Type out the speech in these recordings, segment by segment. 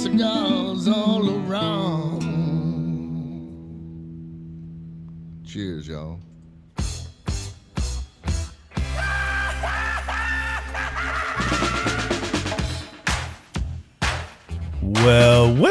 cigars all around. Cheers, y'all. Well.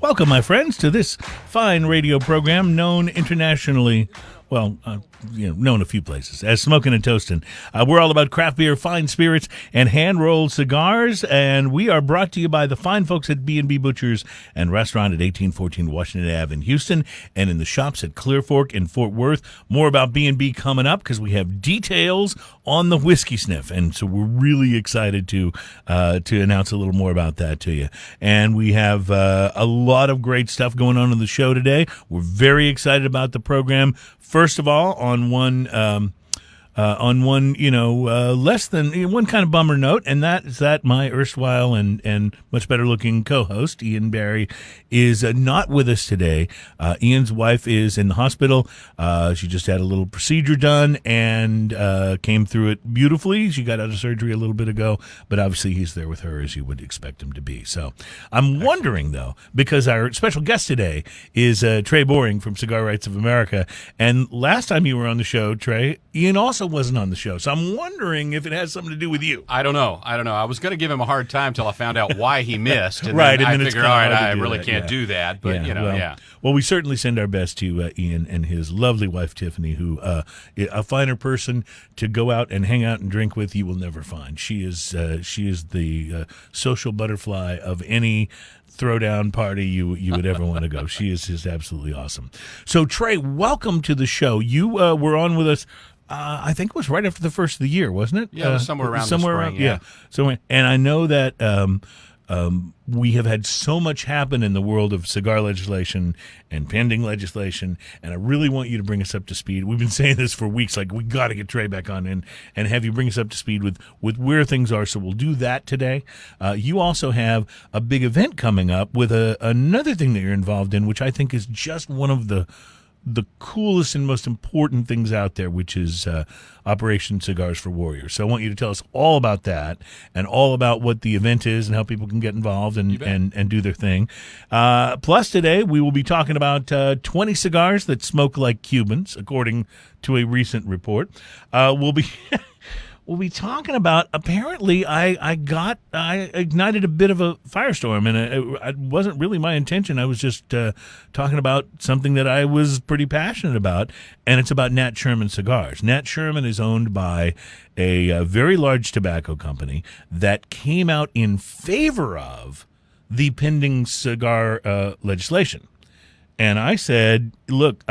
Welcome, my friends, to this fine radio program known internationally, known a few places as Smokin' and Toastin'. We're all about craft beer, fine spirits, and hand-rolled cigars, and we are brought to you by the fine folks at B&B Butchers and Restaurant at 1814 Washington Ave in Houston, and in the shops at Clear Fork in Fort Worth. More about B&B coming up because we have details on the whiskey sniff, and so we're really excited to announce a little more about that to you. And we have a lot of great stuff going on the show today. We're very excited about the program. First of all, on one less than one kind of bummer note, and that is that my erstwhile and much better looking co-host Ian Barry is not with us today. Ian's wife is in the hospital. She just had a little procedure done and came through it beautifully. She got out of surgery a little bit ago, but obviously he's there with her as you would expect him to be. So I'm wondering though, because our special guest today is Trey Boring from Cigar Rights of America, and last time you were on the show, Trey, Ian also wasn't on the show, so I'm wondering if it has something to do with you. I don't know. I was going to give him a hard time till I found out why he missed, and right, then and I then figured, all right, I really can't do that, but Well, we certainly send our best to Ian and his lovely wife Tiffany, who a finer person to go out and hang out and drink with you will never find. She is the social butterfly of any throwdown party you would ever want to go. She is just absolutely awesome. So Trey, welcome to the show. You were on with us. I think it was right after the first of the year, wasn't it? Yeah, it was somewhere around the spring. Yeah. So, and I know that we have had so much happen in the world of cigar legislation and pending legislation, and I really want you to bring us up to speed. We've been saying this for weeks, like we got to get Trey back on and have you bring us up to speed with where things are. So we'll do that today. You also have a big event coming up with another thing that you're involved in, which I think is just one of the coolest and most important things out there, which is Operation Cigars for Warriors. So I want you to tell us all about that and all about what the event is and how people can get involved and do their thing. Plus today we will be talking about 20 cigars that smoke like Cubans, according to a recent report. We'll be talking about, apparently I ignited a bit of a firestorm, and it wasn't really my intention. I was just talking about something that I was pretty passionate about, and it's about Nat Sherman Cigars. Nat Sherman is owned by a very large tobacco company that came out in favor of the pending cigar legislation. And I said, look,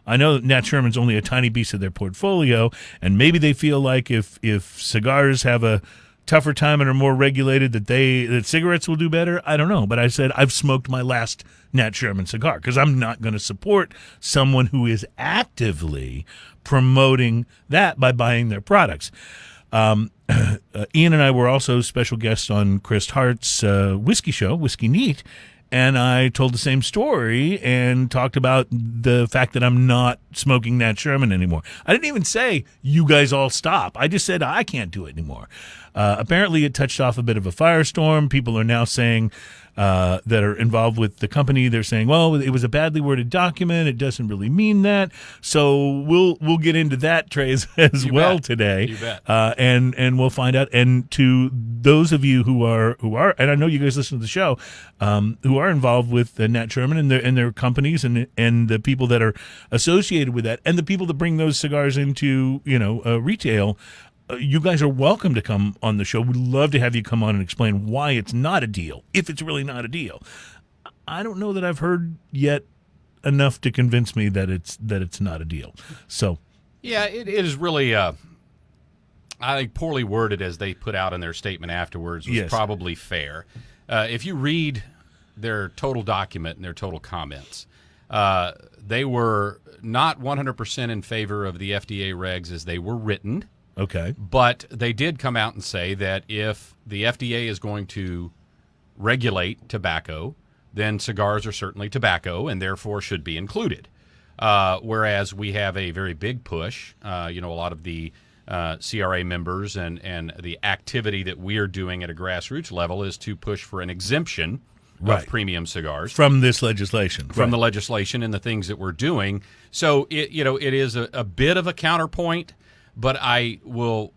I know that Nat Sherman's only a tiny piece of their portfolio, and maybe they feel like if cigars have a tougher time and are more regulated that cigarettes will do better. I don't know, but I said I've smoked my last Nat Sherman cigar because I'm not going to support someone who is actively promoting that by buying their products. Ian and I were also special guests on Chris Hart's whiskey show, Whiskey Neat. And I told the same story and talked about the fact that I'm not smoking Nat Sherman anymore. I didn't even say, you guys all stop. I just said, I can't do it anymore. Apparently, it touched off a bit of a firestorm. People are now saying that are involved with the company, they're saying, well, it was a badly worded document. It doesn't really mean that. So we'll get into that, Trey, as well today. You bet. And we'll find out. And to those of you who are, and I know you guys listen to the show, who are involved with Nat Sherman and their companies and the people that are associated with that and the people that bring those cigars into retail. You guys are welcome to come on the show. We'd love to have you come on and explain why it's not a deal, if it's really not a deal. I don't know that I've heard yet enough to convince me that it's not a deal. So, yeah, it is really, I think, poorly worded as they put out in their statement afterwards was probably fair. If you read their total document and their total comments, they were not 100% in favor of the FDA regs as they were written. Okay. But they did come out and say that if the FDA is going to regulate tobacco, then cigars are certainly tobacco and therefore should be included. Whereas we have a very big push, a lot of the CRA members and the activity that we're doing at a grassroots level is to push for an exemption of premium cigars from this legislation, from the legislation and the things that we're doing. So it is a bit of a counterpoint, but I will,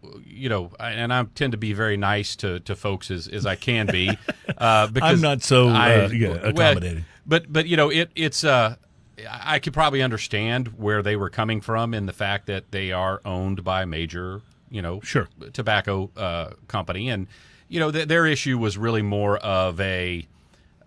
and I tend to be very nice to folks as I can be, because I'm not so accommodating. But it's I could probably understand where they were coming from in the fact that they are owned by a major, tobacco company, and their issue was really more of a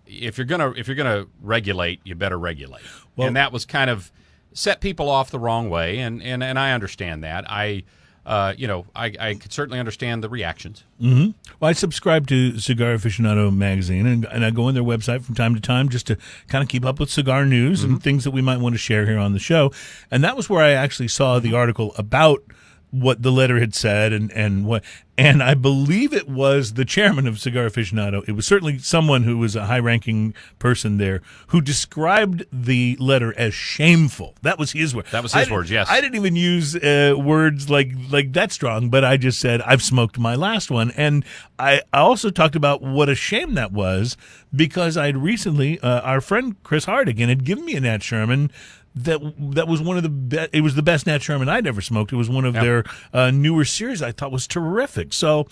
if you're gonna regulate, you better regulate, and that was kind of set people off the wrong way, and I understand that. I could certainly understand the reactions. Mm-hmm. Well, I subscribe to Cigar Aficionado magazine, and I go on their website from time to time just to kind of keep up with cigar news and things that we might want to share here on the show. And that was where I actually saw the article about what the letter had said and I believe it was the chairman of Cigar Aficionado. It was certainly someone who was a high-ranking person there who described the letter as shameful. That was his word. That was his words, yes. I didn't even use words like that strong, but I just said, I've smoked my last one. And I also talked about what a shame that was, because I'd recently, our friend Chris Hardigan had given me a Nat Sherman that was one of the best. It was the best Nat Sherman I'd ever smoked. It was one of their newer series. I thought was terrific. So,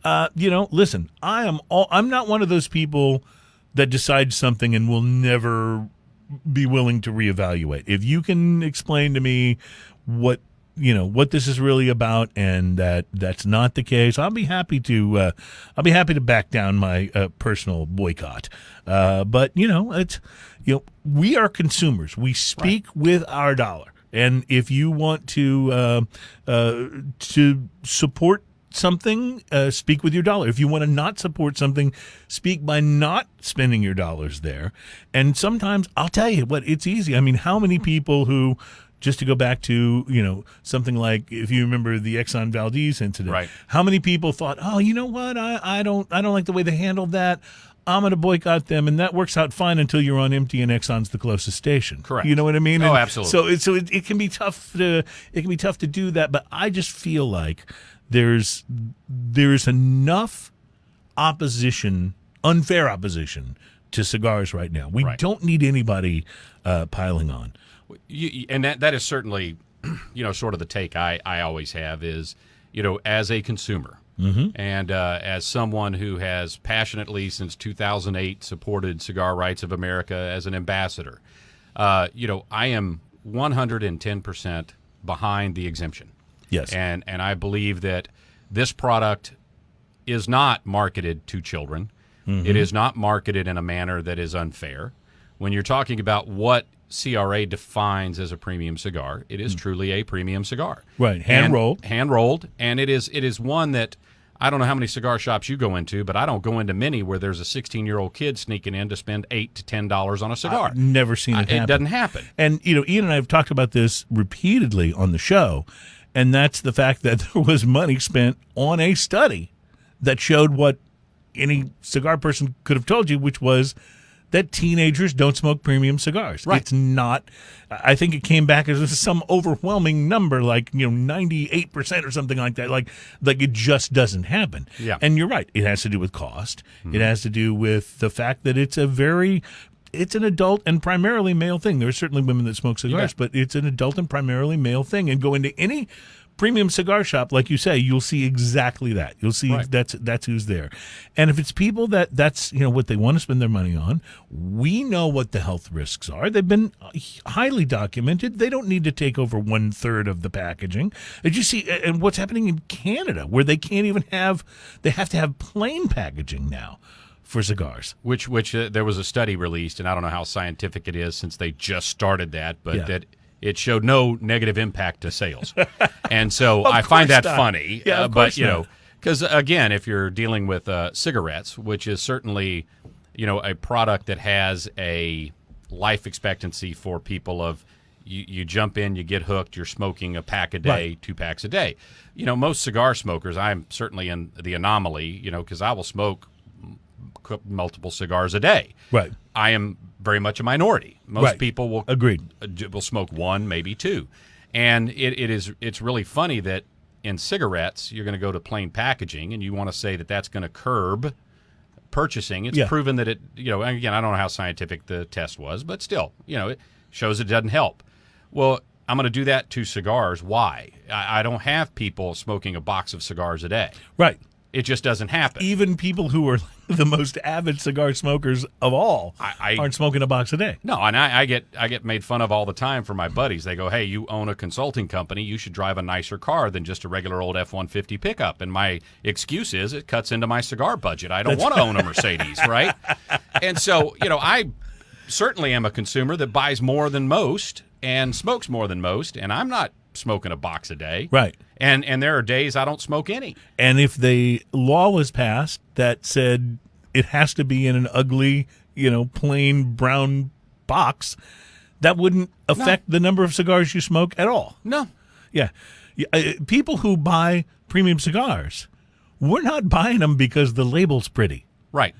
listen, I'm not one of those people that decides something and will never be willing to reevaluate. If you can explain to me what this is really about, and that's not the case, I'll be happy to back down my personal boycott. But it's we are consumers. We speak with our dollar, and if you want to support something, speak with your dollar. If you want to not support something, speak by not spending your dollars there. And sometimes I'll tell you what, it's easy. I mean, how many people who, just to go back to, something like, if you remember the Exxon Valdez incident, how many people thought, oh, you know what, I don't like the way they handled that, I'm going to boycott them, and that works out fine until you're on empty and Exxon's the closest station. Correct. You know what I mean? Oh, absolutely. So it can be tough to do that, but I just feel like there's enough opposition, unfair opposition to cigars right now. We don't need anybody piling on. And that is certainly, sort of the take I always have is, as a consumer and as someone who has passionately since 2008 supported Cigar Rights of America as an ambassador, I am 110% behind the exemption. Yes. And I believe that this product is not marketed to children. It is not marketed in a manner that is unfair. When you're talking about what CRA defines as a premium cigar, it is truly a premium cigar. Right, hand-rolled. Hand-rolled, and it is one that, I don't know how many cigar shops you go into, but I don't go into many where there's a 16-year-old kid sneaking in to spend $8 to $10 on a cigar. I've never seen it happen. It doesn't happen. And, Ian and I have talked about this repeatedly on the show, and that's the fact that there was money spent on a study that showed what any cigar person could have told you, which was that teenagers don't smoke premium cigars. Right. It's not. I think it came back as some overwhelming number, like 98% or something like that. Like it just doesn't happen. Yeah. And you're right. It has to do with cost. It has to do with the fact that it's an adult and primarily male thing. There are certainly women that smoke cigars, but it's an adult and primarily male thing. And go into any premium cigar shop, like you say, you'll see exactly that. You'll see that's who's there. And if it's people that's what they want to spend their money on, we know what the health risks are. They've been highly documented. They don't need to take over 1/3 of the packaging. Did you see and what's happening in Canada, where they can't even they have to have plain packaging now for cigars? Which there was a study released, and I don't know how scientific it is since they just started that, but that it showed no negative impact to sales. And so I find that funny. Yeah, but, because, again, if you're dealing with cigarettes, which is certainly, a product that has a life expectancy for people of you jump in, you get hooked, you're smoking a pack a day, 2 packs a day. Most cigar smokers, I'm certainly in the anomaly, because I will smoke multiple cigars a day. Right. I am very much a minority. Most people will agreed will smoke 1, maybe 2, and it's really funny that in cigarettes, you're going to go to plain packaging, and you want to say that that's going to curb purchasing. It's proven that it, again, I don't know how scientific the test was, but still, it shows it doesn't help. Well, I'm going to do that to cigars. Why? I don't have people smoking a box of cigars a day. Right. It just doesn't happen. Even people who are the most avid cigar smokers of all aren't smoking a box a day. No, and I get made fun of all the time from my buddies. They go, "Hey, you own a consulting company. You should drive a nicer car than just a regular old F-150 pickup." And my excuse is it cuts into my cigar budget. I don't want to own a Mercedes, right? And so, I certainly am a consumer that buys more than most and smokes more than most, and I'm not smoking a box a day. Right. And there are days I don't smoke any. And if the law was passed that said it has to be in an ugly, plain brown box, that wouldn't affect the number of cigars you smoke at all. No. Yeah. People who buy premium cigars, we're not buying them because the label's pretty. Right.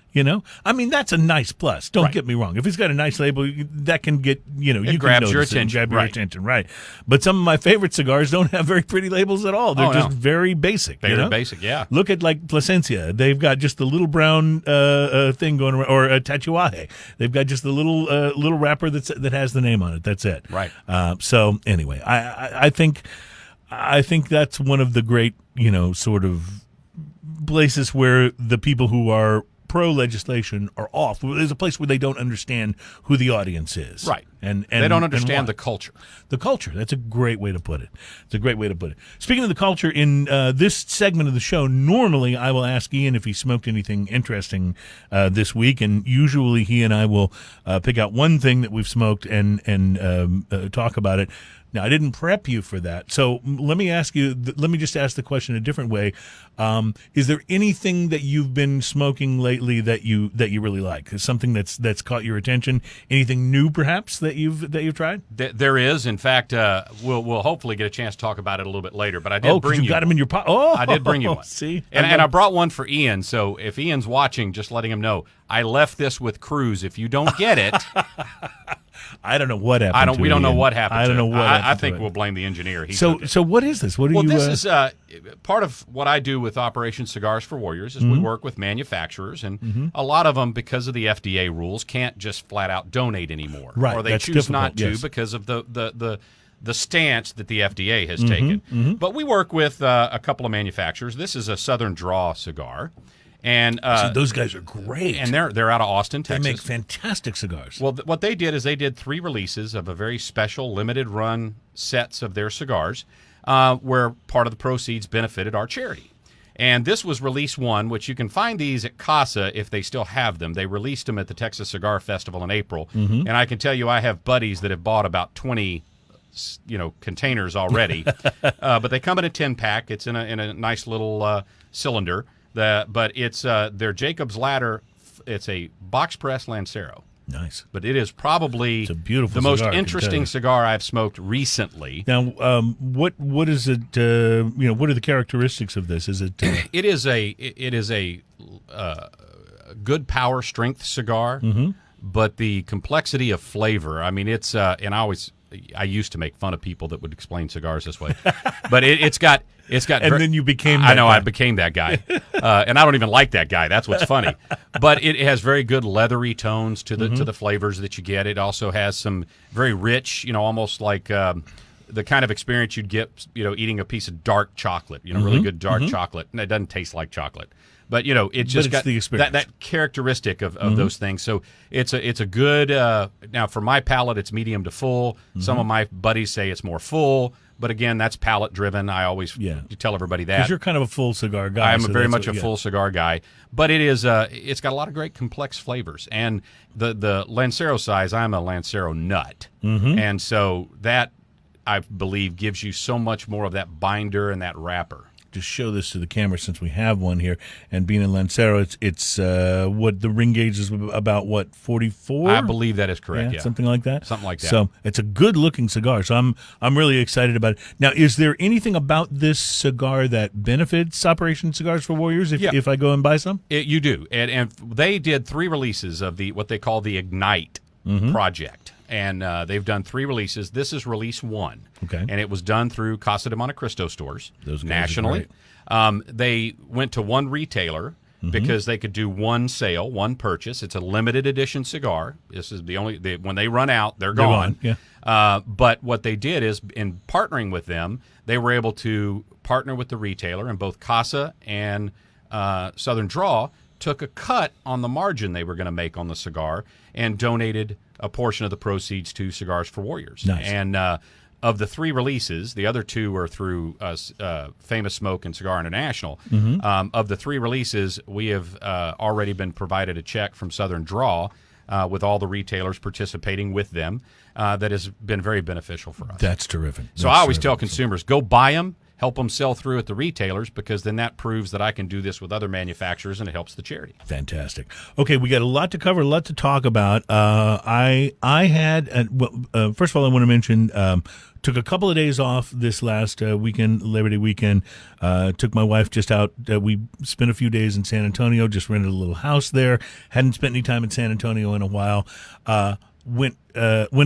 I mean, that's a nice plus. Don't get me wrong. If it's got a nice label, that can get, you grabs can your attention. attention. Grab your attention, right. But some of my favorite cigars don't have very pretty labels at all. They're just very basic. Very basic, yeah. Look at, like, Plasencia. They've got just the little brown thing going around, or Tatuaje. They've got just the little wrapper that has the name on it. That's it. Right. So, anyway, I think that's one of the great, sort of places where the people who are pro-legislation are off. There's a place where they don't understand who the audience is. Right. And they don't understand the culture. The culture. That's a great way to put it. It's a great way to put it. Speaking of the culture, in this segment of the show, normally I will ask Ian if he smoked anything interesting this week, and usually he and I will pick out one thing that we've smoked and talk about it. Now, I didn't prep you for that, so let me just ask the question a different way. Is there anything that you've been smoking lately that you really like? Is something that's caught your attention? Anything new, perhaps, that you've tried? There is. In fact, we'll hopefully get a chance to talk about it a little bit later. But I did bring you. Got them in your pocket. Oh, I did bring you one. See, and I brought one for Ian. So if Ian's watching, just letting him know I left this with Cruz. If you don't get it. I don't know what happened. We don't know what happened. I don't know what happened. I think we'll blame the engineer. So what is this? What do you? Well, this is part of what I do with Operation Cigars for Warriors. Is we work with manufacturers, and a lot of them, because of the FDA rules, can't just flat out donate anymore, right? Or they choose not to because of the stance that the FDA has taken. But we work with a couple of manufacturers. This is a Southern Draw cigar. And see, those guys are great, and they're out of Austin, Texas. They make fantastic cigars. Well, what they did is they did 3 releases of a very special limited run sets of their cigars, where part of the proceeds benefited our charity. And this was release 1, which you can find these at Casa if they still have them. They released them at the Texas Cigar Festival in April, and I can tell you I have buddies that have bought about 20 containers already. But they come in a 10-pack. It's in a nice little cylinder. But it's their Jacob's Ladder. It's a box press Lancero. Nice. But it is probably the most interesting cigar I've smoked recently. Now, what is it? What are the characteristics of this? Is it? It is a good power strength cigar, but the complexity of flavor. I mean, it's and I used to make fun of people that would explain cigars this way, but it's got. And then you became. I know I became that guy, and I don't even like that guy. That's what's funny. But it has very good leathery tones to the flavors that you get. It also has some very rich, almost like the kind of experience you'd get, eating a piece of dark chocolate. Really good dark chocolate, and it doesn't taste like chocolate. But it's just got that characteristic of those things. So it's a good. Now for my palate, it's medium to full. Some of my buddies say it's more full. But again, that's palate driven. I always tell everybody that. Because you're kind of a full cigar guy. I'm very much a full cigar guy. But it is it's got a lot of great complex flavors. And the Lancero size, I'm a Lancero nut. And so that, I believe, gives you so much more of that binder and that wrapper. Just show this to the camera since we have one here. And being a Lancero, it's what the ring gauge is about, 44? I believe that is correct, yeah. Something like that? Something like that. So it's a good-looking cigar, so I'm really excited about it. Now, is there anything about this cigar that benefits Operation Cigars for Warriors if I go and buy some? You do. And they did 3 releases of what they call the Ignite project. and they've done 3 releases. This is release 1. Okay. And it was done through Casa de Monte Cristo stores Those guys are nationally. They went to one retailer because they could do one sale, one purchase. It's a limited edition cigar. This is the only when they run out, they're gone. Yeah. But what they did is, in partnering with them, they were able to partner with the retailer, and both Casa and Southern Draw took a cut on the margin they were going to make on the cigar and donated a portion of the proceeds to Cigars for Warriors. Nice. And of the 3 releases, the other 2 were through Famous Smoke and Cigar International. Of the 3 releases, we have already been provided a check from Southern Draw with all the retailers participating with them. That has been very beneficial for us. That's terrific. So I always tell consumers, go buy them, help them sell through at the retailers, because then that proves that I can do this with other manufacturers, and it helps the charity. Fantastic. Okay, we got a lot to cover, a lot to talk about. I had, first of all, I want to mention, took a couple of days off this last weekend, Labor Day weekend. Took my wife just out. We spent a few days in San Antonio, just rented a little house there. Hadn't spent any time in San Antonio in a while. Went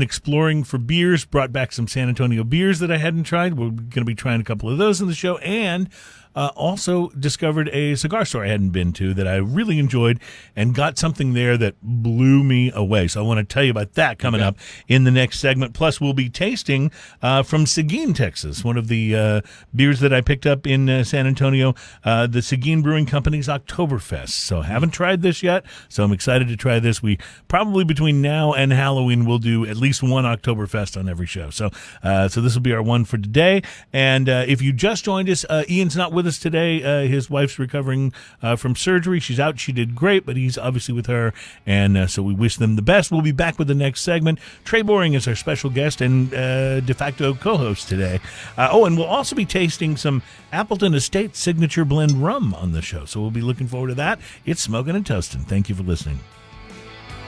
exploring for beers, brought back some San Antonio beers that I hadn't tried. We're going to be trying a couple of those in the show, and also discovered a cigar store I hadn't been to that I really enjoyed, and got something there that blew me away. So I want to tell you about that coming up in the next segment. Plus, we'll be tasting from Seguin, Texas, one of the beers that I picked up in San Antonio, the Seguin Brewing Company's Oktoberfest. So haven't tried this yet, so I'm excited to try this. We probably between now and Halloween will do at least one Oktoberfest on every show. So this will be our one for today. And if you just joined us, Ian's not with us today. His wife's recovering from surgery. She's out. She did great, but he's obviously with her, and so we wish them the best. We'll be back with the next segment. Trey Boring is our special guest and de facto co-host today. And we'll also be tasting some Appleton Estate Signature Blend rum on the show, so we'll be looking forward to that. It's Smoking and Toasting. Thank you for listening.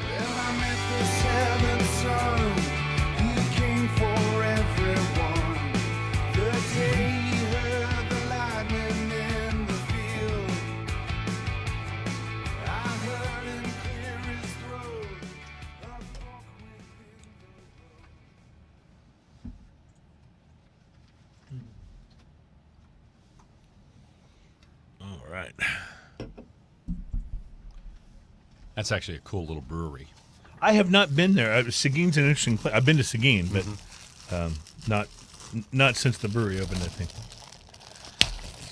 Well, I met the seventh son. He came for everyone. The day he heard the lightning in the field, I heard him clear his throat. A fork within All right. That's actually a cool little brewery. I have not been there. Seguin's an interesting place. I've been to Seguin, but not since the brewery opened, I think.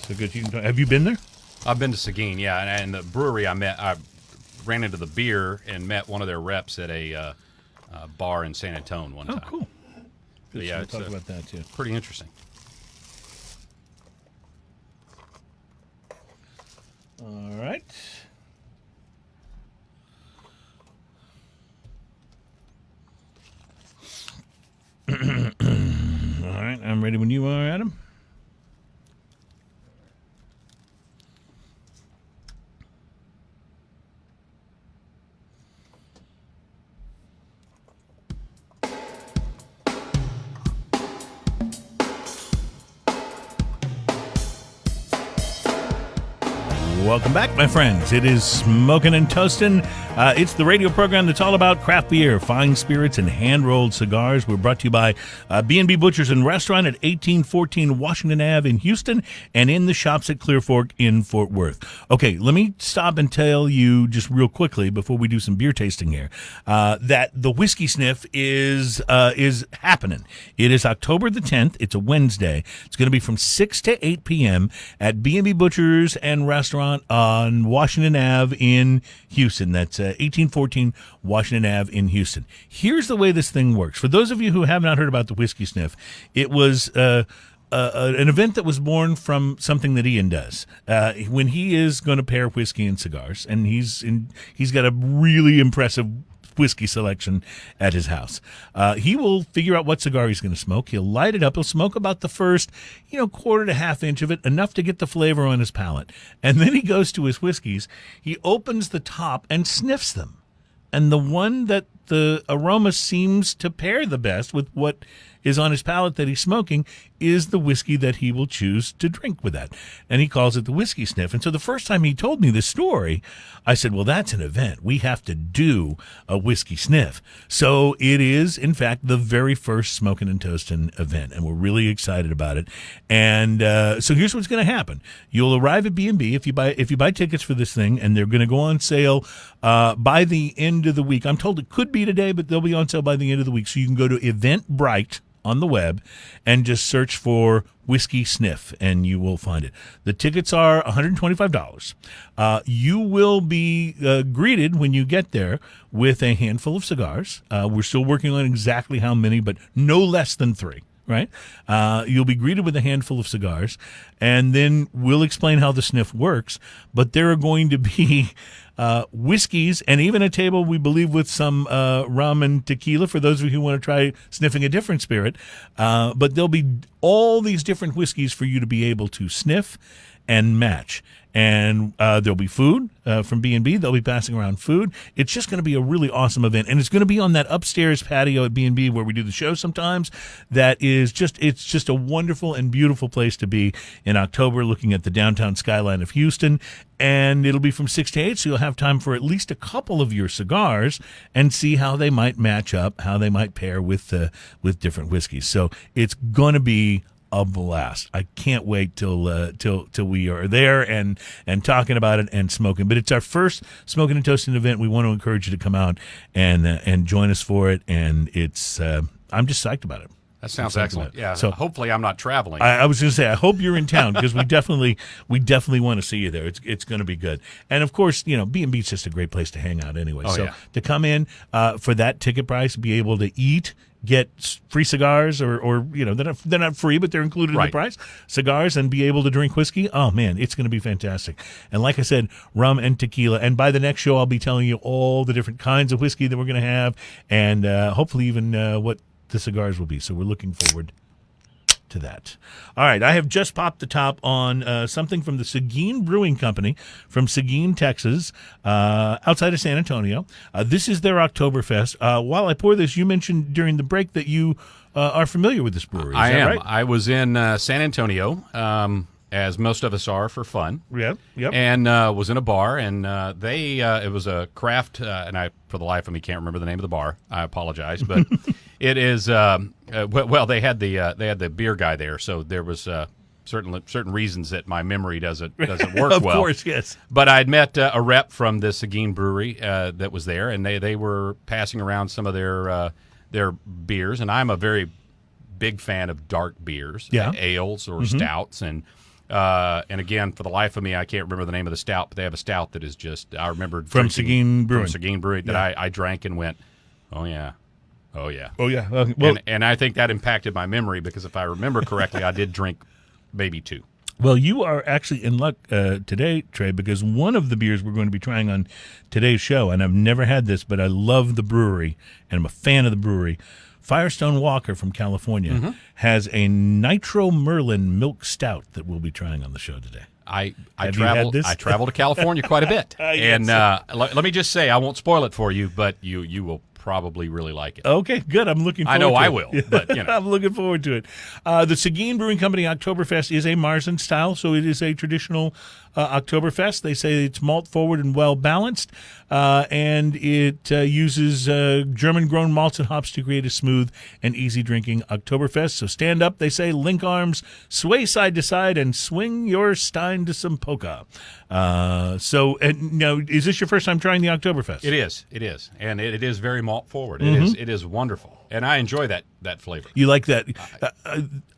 So good. Have you been there? I've been to Seguin, yeah, and the brewery I ran into the beer and met one of their reps at a bar in San Antonio one time. Oh, cool. Good. Yeah, We'll it's talk about that too. Pretty interesting. All right. All right, I'm ready when you are, Adam. Welcome back, my friends. It is Smoking and Toasting. It's the radio program that's all about craft beer, fine spirits, and hand-rolled cigars. We're brought to you by B&B Butchers and Restaurant at 1814 Washington Ave in Houston, and in the shops at Clear Fork in Fort Worth. Okay, let me stop and tell you just real quickly before we do some beer tasting here that the Whiskey Sniff is happening. It is October the 10th. It's a Wednesday. It's going to be from 6 to 8 p.m. at B&B Butchers and Restaurant on Washington Ave in Houston. That's 1814 Washington Ave in Houston. Here's the way this thing works. For those of you who have not heard about the Whiskey Sniff, it was an event that was born from something that Ian does when he is going to pair whiskey and cigars, and he's got a really impressive whiskey selection at his house. He will figure out what cigar he's going to smoke. He'll light it up. He'll smoke about the first, quarter to half inch of it, enough to get the flavor on his palate. And then he goes to his whiskeys. He opens the top and sniffs them. And the one that the aroma seems to pair the best with what is on his palate that he's smoking is the whiskey that he will choose to drink with that. And he calls it the whiskey sniff. And so the first time he told me this story, I said, well, that's an event. We have to do a whiskey sniff. So it is, in fact, the very first Smokin' and Toastin' event, and we're really excited about it. And so here's what's going to happen. You'll arrive at B&B if you buy tickets for this thing, and they're going to go on sale by the end of the week. I'm told it could be today, but they'll be on sale by the end of the week. So you can go to Eventbrite on the web and just search for Whiskey Sniff, and you will find it. The tickets are $125. You will be greeted when you get there with a handful of cigars. We're still working on exactly how many, but no less than 3. Right? You'll be greeted with a handful of cigars, and then we'll explain how the sniff works. But there are going to be whiskeys and even a table, we believe, with some rum and tequila for those of you who want to try sniffing a different spirit. But there'll be all these different whiskeys for you to be able to sniff and match. And there'll be food from B&B. They'll be passing around food. It's just going to be a really awesome event. And it's going to be on that upstairs patio at B&B where we do the show sometimes. That is it's just a wonderful and beautiful place to be in October, looking at the downtown skyline of Houston. And it'll be from 6 to 8, so you'll have time for at least a couple of your cigars and see how they might match up, how they might pair with different whiskeys. So it's going to be a blast. I can't wait till we are there and talking about it and smoking. But it's our first Smokin' and Toastin' event. We want to encourage you to come out and join us for it. And it's I'm just psyched about it. That sounds excellent. Yeah. So hopefully I'm not traveling. I was going to say, I hope you're in town because we definitely want to see you there. It's going to be good. And of course, B&B is just a great place to hang out anyway. Oh, yeah. To come in for that ticket price, be able to eat, get free cigars or they're not free, but they're included in the price, cigars, and be able to drink whiskey. Oh man, it's going to be fantastic. And like I said, rum and tequila. And by the next show, I'll be telling you all the different kinds of whiskey that we're going to have, and hopefully even what the cigars will be. So we're looking forward to that. All right, I have just popped the top on something from the Seguin Brewing Company from Seguin, Texas, outside of San Antonio. This is their Oktoberfest. While I pour this, you mentioned during the break that you are familiar with this brewery. Is that am. Right? I was in San Antonio, as most of us are, for fun. Yep. And was in a bar, and it was a craft, and I, for the life of me, can't remember the name of the bar. I apologize, but it is. Well, they had the beer guy there, so there was certain reasons that my memory doesn't work of well. Of course, yes. But I'd met a rep from the Seguin brewery that was there, and they were passing around some of their beers, and I'm a very big fan of dark beers, ales or stouts, and again, for the life of me, I can't remember the name of the stout, but they have a stout that is just, I remember from Seguin Brewing. From Seguin Brewing that I drank and went, oh yeah. Well, and I think that impacted my memory because if I remember correctly, I did drink maybe 2. Well, you are actually in luck today, Trey, because one of the beers we're going to be trying on today's show, and I've never had this, but I love the brewery, and I'm a fan of the brewery, Firestone Walker from California, has a Nitro Merlin milk stout that we'll be trying on the show today. I travel to California quite a bit, and let me just say, I won't spoil it for you, but you will probably really like it. Okay, good. I'm looking forward to it. I know I will, but I'm looking forward to it. The Seguin Brewing Company Oktoberfest is a Marzen style, so it is a traditional Oktoberfest. They say it's malt forward and well balanced, and it uses German-grown malts and hops to create a smooth and easy drinking Oktoberfest. So stand up, they say, link arms, sway side to side, and swing your stein to some polka. Is this your first time trying the Oktoberfest? It is, and it is very malt forward. It is wonderful, and I enjoy that flavor. You like that?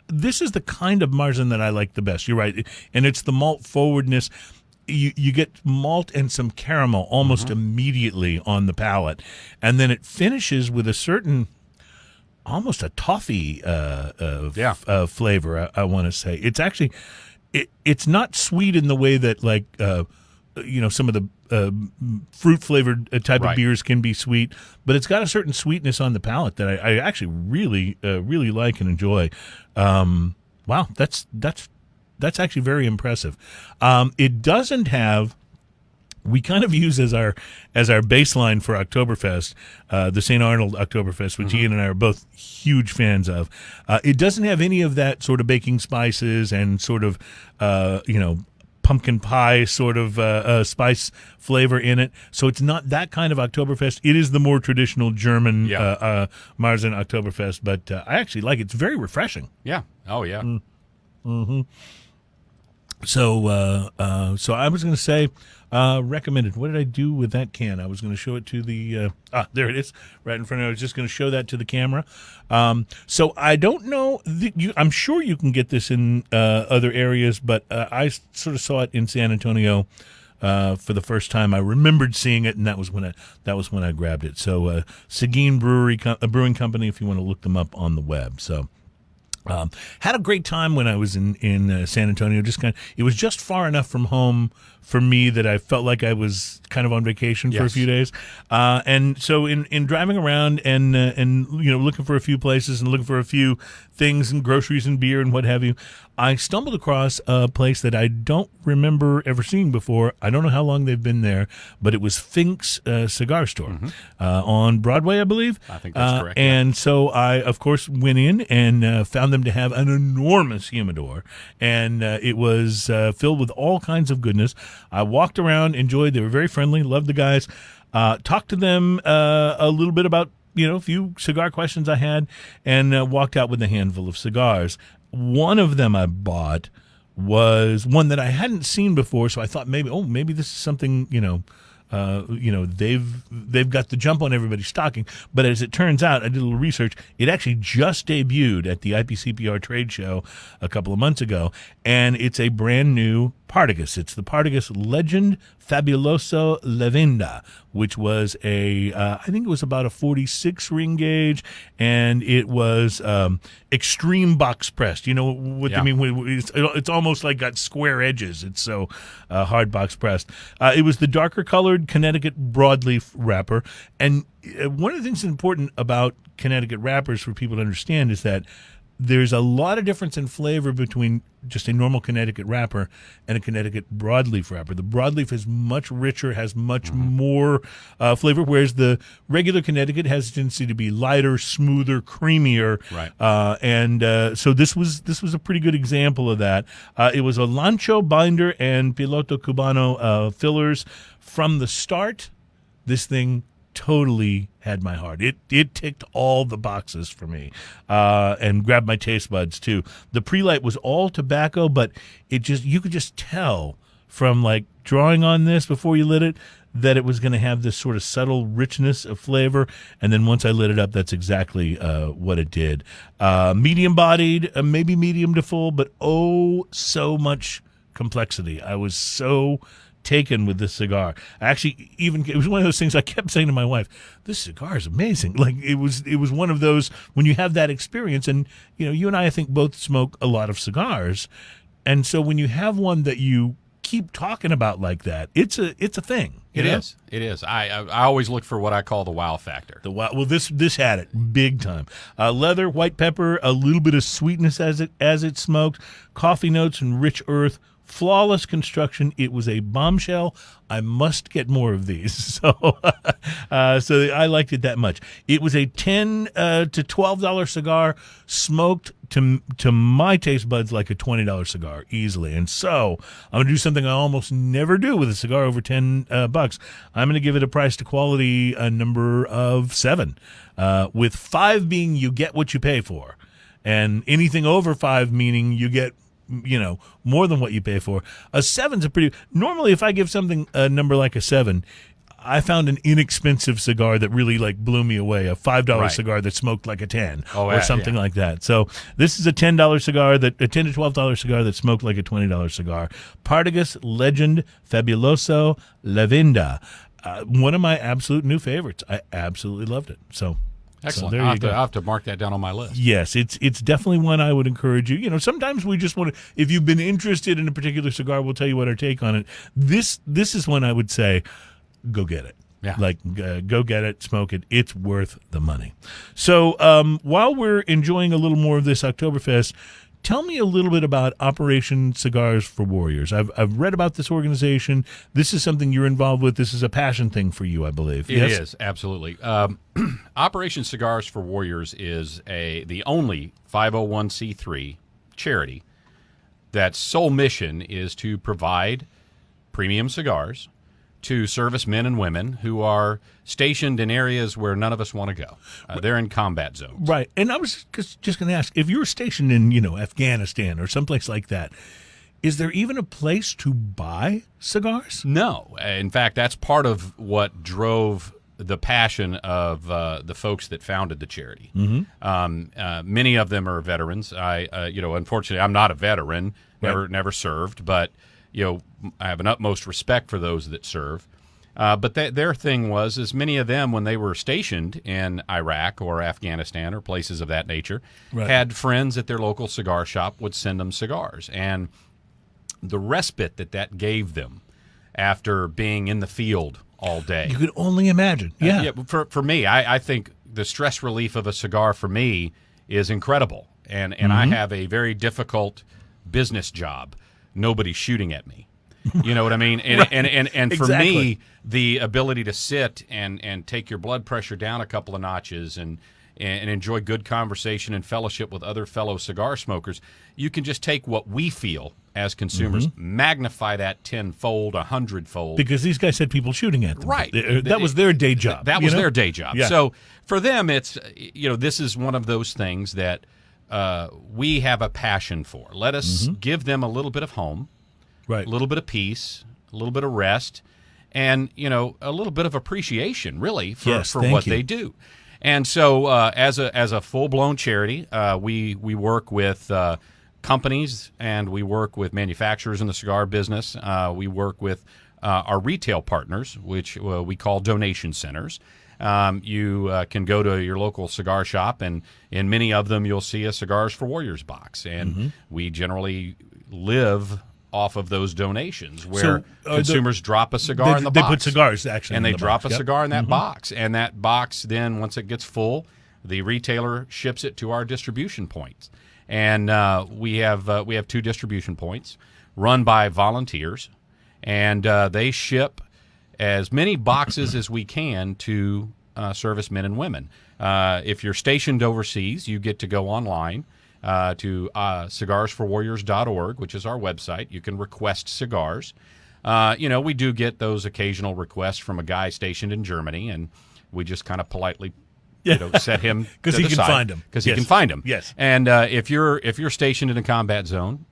This is the kind of Marzen that I like the best. You're right, and it's the malt forwardness. You get malt and some caramel almost immediately on the palate, and then it finishes with a certain, almost a toffee flavor. I want to say it's actually it's not sweet in the way that some of the fruit flavored type of beers can be sweet, but it's got a certain sweetness on the palate that I actually really like and enjoy. Wow, that's actually very impressive. It doesn't have we kind of use as our baseline for Oktoberfest, the St. Arnold Oktoberfest, which Ian and I are both huge fans of. It doesn't have any of that sort of baking spices and sort of, pumpkin pie sort of spice flavor in it. So it's not that kind of Oktoberfest. It is the more traditional German Marzen Oktoberfest, but I actually like it. It's very refreshing. Yeah. Oh, yeah. Mm-hmm. So I was going to say recommended. What did I do with that can? I was going to show it to the there it is, right in front of me. I was just going to show that to the camera. So I don't know. I'm sure you can get this in other areas, but I sort of saw it in San Antonio for the first time. I remembered seeing it, and that was when I grabbed it. So Seguin brewing company, if you want to look them up on the web. So. Had a great time when I was in San Antonio. It was just far enough from home for me that I felt like I was kind of on vacation for a few days. And so in driving around and looking for a few places and looking for a few things and groceries and beer and what have you, I stumbled across a place that I don't remember ever seeing before. I don't know how long they've been there, but it was Fink's Cigar Store on Broadway, I believe. I think that's correct. And so I, of course, went in and found them to have an enormous humidor, and it was filled with all kinds of goodness. I walked around, enjoyed. They were very friendly, loved the guys. Talked to them a little bit about a few cigar questions I had, and walked out with a handful of cigars. One of them I bought was one that I hadn't seen before, so I thought maybe this is something they've got the jump on everybody's stocking. But as it turns out, I did a little research. It actually just debuted at the IPCPR trade show a couple of months ago, and it's a brand new Partagas. It's the Partagas Legend Fabuloso Levenda, which was I think it was about a 46 ring gauge, and it was extreme box pressed. You know what I mean? It's almost like got square edges. It's so hard box pressed. It was the darker colored Connecticut broadleaf wrapper, and one of the things that's important about Connecticut wrappers for people to understand is that there's a lot of difference in flavor between just a normal Connecticut wrapper and a Connecticut broadleaf wrapper. The broadleaf is much richer, has much more flavor, whereas the regular Connecticut has a tendency to be lighter, smoother, creamier. Right. So this was a pretty good example of that. It was a Lancho binder and Piloto Cubano fillers from the start. This thing totally had my heart. It ticked all the boxes for me, and grabbed my taste buds too. The pre-light was all tobacco, but you could just tell from like drawing on this before you lit it that it was going to have this sort of subtle richness of flavor. And then once I lit it up, that's exactly what it did. Medium-bodied, maybe medium to full, but so much complexity. I was so taken with this cigar. Actually, it was one of those things I kept saying to my wife, this cigar is amazing. Like it was one of those when you have that experience, and you and I think both smoke a lot of cigars, and so when you have one that you keep talking about like that, it's a thing. It is. I always look for what I call the wow factor. This had it big time. Leather, white pepper, a little bit of sweetness as it smoked, coffee notes and rich earth. Flawless construction. It was a bombshell. I must get more of these. So I liked it that much. It was a $10 to $12 cigar, smoked to my taste buds like a $20 cigar easily. And so I'm going to do something I almost never do with a cigar over $10 bucks. I'm going to give it a price to quality number of 7, with 5 being you get what you pay for, and anything over 5 meaning you get more than what you pay for. A 7's a pretty. Normally, if I give something a number like a 7, I found an inexpensive cigar that really like blew me away. A $5 cigar that smoked like a 10 or something like that. So this is a $10 cigar a $10 to $12 cigar that smoked like a $20 cigar. Partagas Legend Fabuloso Levenda. One of my absolute new favorites. I absolutely loved it. So. Excellent. So I'll have to mark that down on my list. Yes, it's definitely one I would encourage you. Sometimes we just want to, if you've been interested in a particular cigar, we'll tell you what our take on it. This is one I would say, go get it. Yeah. Like, go get it, smoke it. It's worth the money. So while we're enjoying a little more of this Oktoberfest, Tell me a little bit about Operation Cigars for Warriors. I've read about this organization. This is something you're involved with. This is a passion thing for you, I believe. It is, absolutely. Operation Cigars for Warriors is the only 501c3 charity that's sole mission is to provide premium cigars to servicemen and women who are stationed in areas where none of us want to go. They're in combat zones. Right. And I was just going to ask, if you're stationed in, Afghanistan or someplace like that, is there even a place to buy cigars? No. In fact, that's part of what drove the passion of the folks that founded the charity. Many of them are veterans. Unfortunately, I'm not a veteran, never served, but I have an utmost respect for those that serve. But their thing was, as many of them, when they were stationed in Iraq or Afghanistan or places of that nature, had friends at their local cigar shop would send them cigars. And the respite that gave them after being in the field all day. You could only imagine. Yeah. For me, I think the stress relief of a cigar for me is incredible. And I have a very difficult business job. Nobody's shooting at me. You know what I mean? And and for Exactly. me, the ability to sit and take your blood pressure down a couple of notches and enjoy good conversation and fellowship with other fellow cigar smokers, you can just take what we feel as consumers, magnify that 10-fold, 100-fold. Because these guys had people shooting at them. Right. That was their day job. That was their day job. Yeah. So for them, it's, this is one of those things that we have a passion for. Let us give them a little bit of home, Right. a little bit of peace, a little bit of rest, and, a little bit of appreciation, really, for what they do. And so as a full-blown charity, we work with companies and we work with manufacturers in the cigar business. We work with our retail partners, which we call donation centers. You can go to your local cigar shop, and in many of them you'll see a Cigars for Warriors box. And we generally live off of those donations where consumers drop a cigar in the box. They put cigars, actually, and in they the drop box. a cigar in that box. And that box then, once it gets full, the retailer ships it to our distribution points. And we have 2 distribution points run by volunteers, and they ship as many boxes as we can to servicemen and women. If you're stationed overseas, you get to go online to cigarsforwarriors.org, which is our website. You can request cigars. We do get those occasional requests from a guy stationed in Germany, and we just kind of politely set him because he can find them. Because he can find them. Yes. And if you're stationed in a combat zone,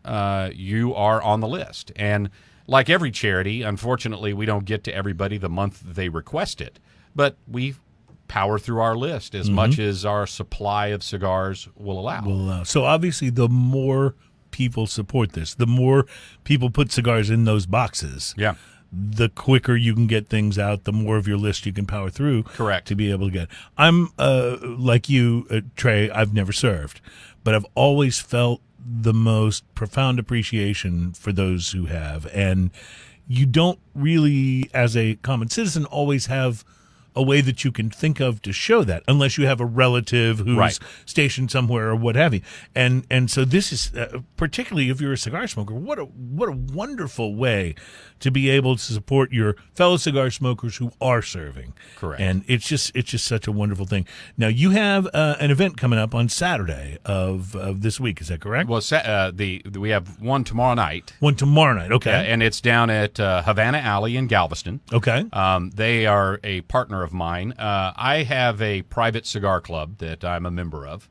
you are on the list. And like every charity, unfortunately, we don't get to everybody the month they request it, but we power through our list as much as our supply of cigars will allow. So obviously, the more people support this, the more people put cigars in those boxes. Yeah. The quicker you can get things out, the more of your list you can power through. Correct. To be able to get. I'm like you, Trey. I've never served, but I've always felt the most profound appreciation for those who have, and you don't really, as a common citizen, always have a way that you can think of to show that, unless you have a relative who's stationed somewhere or what have you. And so this is particularly if you're a cigar smoker, what a wonderful way to be able to support your fellow cigar smokers who are serving. Correct. And it's just such a wonderful thing. Now you have an event coming up on Saturday of this week. Is that correct? Well, we have one tomorrow night. One tomorrow night. Okay. And it's down at Havana Alley in Galveston. Okay. They are a partner of mine. I have a private cigar club that I'm a member of.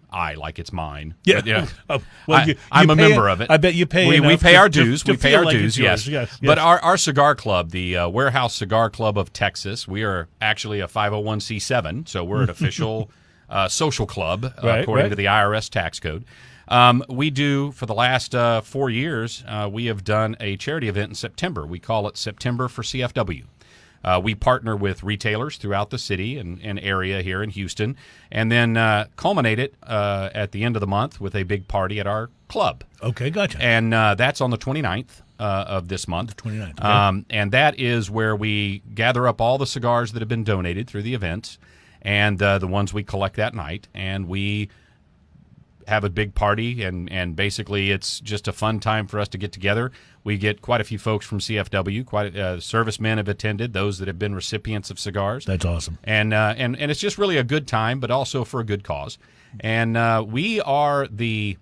Like it's mine. Yeah. But, Well, I'm a member of it. I bet you pay. We enough pay our to dues. We pay feel our like dues. it's yours. Yes. But our cigar club, the Warehouse Cigar Club of Texas, we are actually a 501c7, so we're an official social club according to the IRS tax code. We do, for the last 4 years, we have done a charity event in September. We call it September for CFW. We partner with retailers throughout the city and area here in Houston, and then culminate it at the end of the month with a big party at our club. Okay, gotcha. And that's on the 29th of this month. 29th. Okay. And that is where we gather up all the cigars that have been donated through the events and the ones we collect that night, and we have a big party, and basically it's just a fun time for us to get together. We get quite a few folks from CFW. Quite servicemen have attended, those that have been recipients of cigars. That's awesome. And it's just really a good time, but also for a good cause. And we are the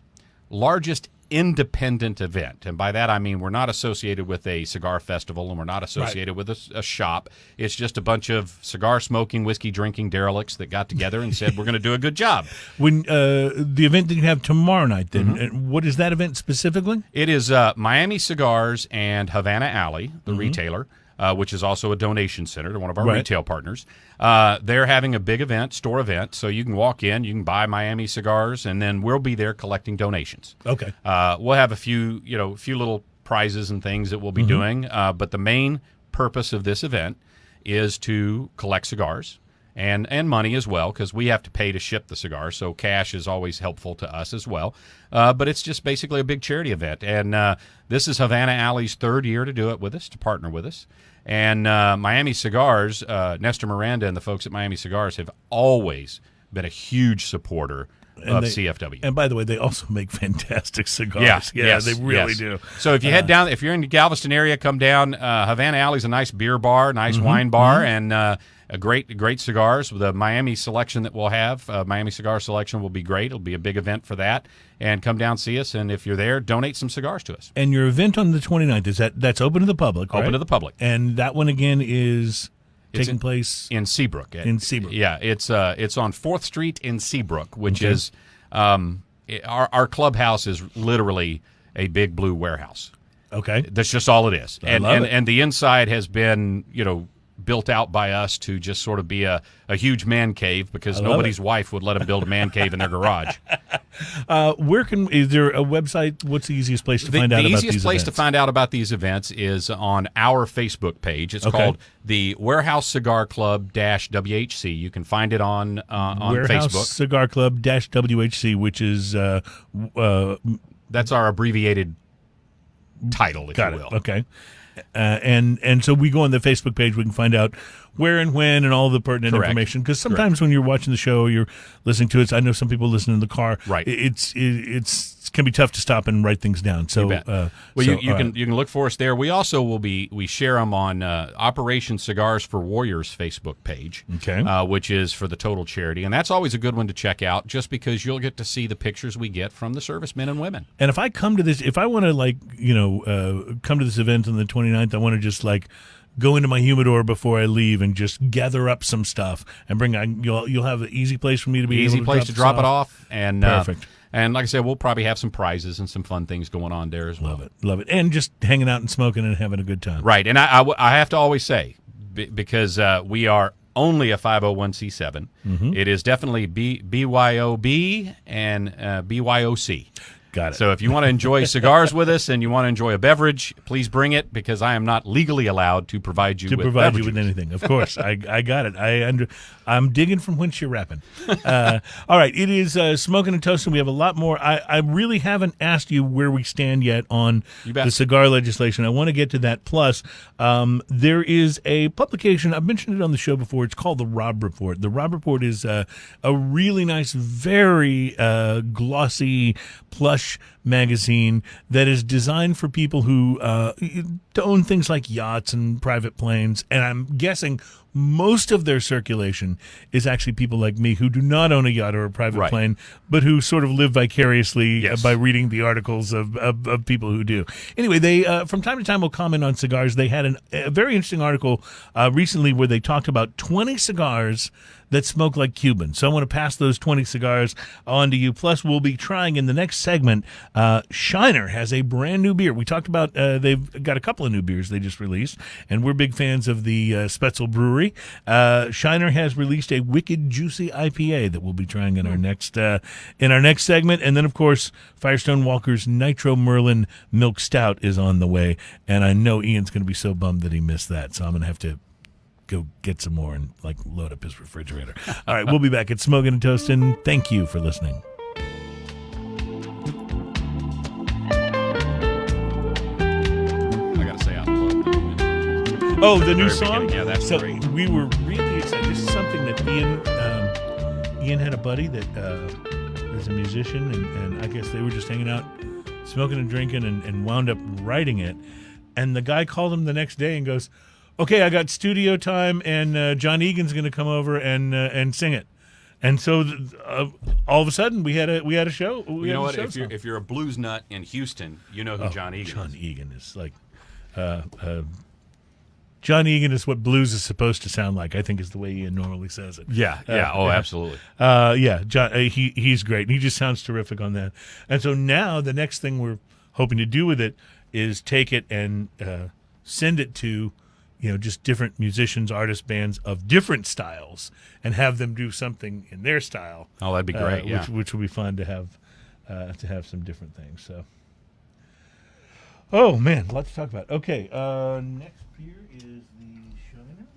largest independent event, and by that I mean we're not associated with a cigar festival, and we're not associated with a shop. It's just a bunch of cigar smoking, whiskey drinking derelicts that got together and said we're going to do a good job. When the event that you have tomorrow night, then what is that event specifically? It is Miami Cigars and Havana Alley, the retailer, which is also a donation center to one of our retail partners. They're having a big event, store event, so you can walk in, you can buy Miami cigars, and then we'll be there collecting donations. Okay. We'll have a few little prizes and things that we'll be doing, but the main purpose of this event is to collect cigars and money as well, because we have to pay to ship the cigars, so cash is always helpful to us as well. But it's just basically a big charity event, and this is Havana Alley's third year to do it with us, to partner with us. And Miami Cigars, Nestor Miranda and the folks at Miami Cigars have always been a huge supporter of CFW. And by the way, they also make fantastic cigars. They really do. So if you head down, if you're in the Galveston area, come down. Havana Alley's a nice beer bar, nice wine bar, and a great cigars. The Miami selection that we'll have, Miami Cigar selection will be great. It'll be a big event for that. And come down, see us, and if you're there, donate some cigars to us. And your event on the 29th, that's open to the public, right? Open to the public. And that one again is taking place in Seabrook. In Seabrook. Yeah, it's on 4th Street in Seabrook, which is our clubhouse is literally a big blue warehouse. Okay. That's just all it is. And the inside has been, built out by us to just sort of be a huge man cave, because nobody's wife would let them build a man cave in their garage. Is there a website? What's the easiest place to find out about these events? The easiest place to find out about these events is on our Facebook page. It's called the Warehouse Cigar Club WHC. You can find it on Warehouse Facebook. Cigar Club WHC, which is that's our abbreviated title, if you will. Okay. And so we go on the Facebook page, we can find out where and when and all the pertinent information. Because sometimes when you're watching the show, you're listening to it. I know some people listen in the car. Right. It can be tough to stop and write things down. So, you can look for us there. We also we share them on Operation Cigars for Warriors Facebook page, which is for the total charity, and that's always a good one to check out, just because you'll get to see the pictures we get from the servicemen and women. And if I come to this, if I want to come to this event on the 29th, I want to just go into my humidor before I leave and just gather up some stuff and bring. You'll have an easy place for me to be easy able to place to drop it off, and perfect. And like I said, we'll probably have some prizes and some fun things going on there as well. Love it, and just hanging out and smoking and having a good time. Right, and I have to always say, because we are only a 501c7, it is definitely BYOB and BYOC. Got it. So if you want to enjoy cigars with us and you want to enjoy a beverage, please bring it, because I am not legally allowed to provide you with beverages. Anything. Of course, I got it. I'm digging from whence you're rapping. All right, it is Smoking and Toasting. We have a lot more. I really haven't asked you where we stand yet on the cigar legislation. I want to get to that. Plus, there is a publication. I've mentioned it on the show before. It's called the Rob Report. The Rob Report is a really nice, very glossy, plush magazine that is designed for people who own things like yachts and private planes, and I'm guessing most of their circulation is actually people like me who do not own a yacht or a private plane, but who sort of live vicariously by reading the articles of people who do. Anyway, they from time to time will comment on cigars. They had a very interesting article recently where they talked about 20 cigars that smoke like Cubans. So I want to pass those 20 cigars on to you. Plus, we'll be trying in the next segment. Shiner has a brand new beer. We talked about they've got a couple of new beers they just released, and we're big fans of the Spetzel Brewery. Shiner has released a Wicked Juicy IPA that we'll be trying in our next segment. And then, of course, Firestone Walker's Nitro Merlin Milk Stout is on the way. And I know Ian's going to be so bummed that he missed that, so I'm going to have to go get some more and load up his refrigerator. All right, we'll be back at Smoking and Toasting. Thank you for listening. I gotta say, I love it. Oh, the new song? Yeah, that's great. We were really excited. This is something that Ian had a buddy that is a musician, and I guess they were just hanging out, smoking and drinking, and wound up writing it. And the guy called him the next day and goes, "Okay, I got studio time, and John Egan's going to come over and sing it." And so all of a sudden we had a show. You know what? If you're a blues nut in Houston, you know who John Egan is. John Egan is like. John Egan is what blues is supposed to sound like, I think, is the way Ian normally says it. Yeah. Absolutely. John, he's great. He just sounds terrific on that. And so now the next thing we're hoping to do with it is take it and send it to, just different musicians, artists, bands of different styles, and have them do something in their style. Oh, that'd be great. Which will be fun to have some different things. So, oh man, lots to talk about. Okay, next here is the Shiner.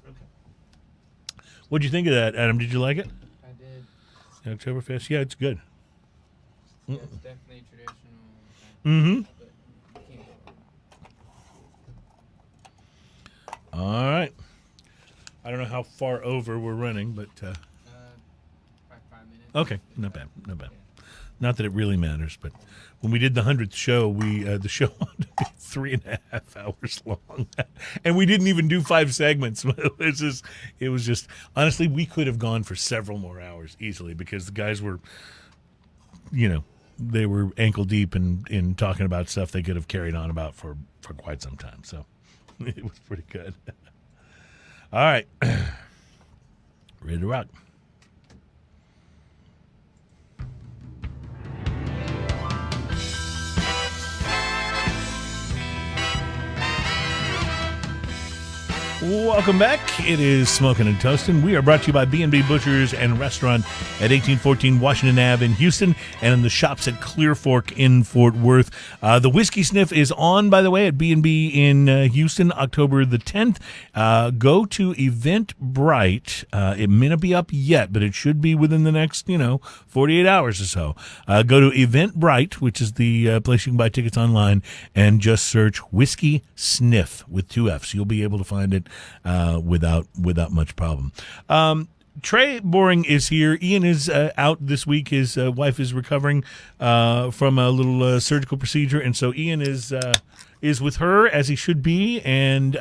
Okay. What'd you think of that, Adam? Did you like it? I did. Oktoberfest? Yeah, it's good. Yeah, it's definitely traditional. Mm-hmm. But can't go. All right. I don't know how far over we're running, but... 5 minutes. Okay, not bad. Not that it really matters, but when we did the 100th show, the show wanted to be 3.5 hours long, and we didn't even do 5 segments. It was just honestly, we could have gone for several more hours easily because the guys were, they were ankle deep in talking about stuff they could have carried on about for quite some time. So it was pretty good. All right, ready to rock. Welcome back. It is Smoking and Toasting. We are brought to you by B&B Butchers and Restaurant at 1814 Washington Ave in Houston, and in the shops at Clear Fork in Fort Worth. The Whiskey Sniff is on, by the way, at B&B in Houston, October the 10th. Go to Eventbrite. It may not be up yet, but it should be within the next, 48 hours or so. Go to Eventbrite, which is the place you can buy tickets online, and just search Whiskey Sniff with 2 Fs. You'll be able to find it without much problem. Trey Boring is here. Ian is out this week. His wife is recovering from a little surgical procedure, and so Ian is with her, as he should be, and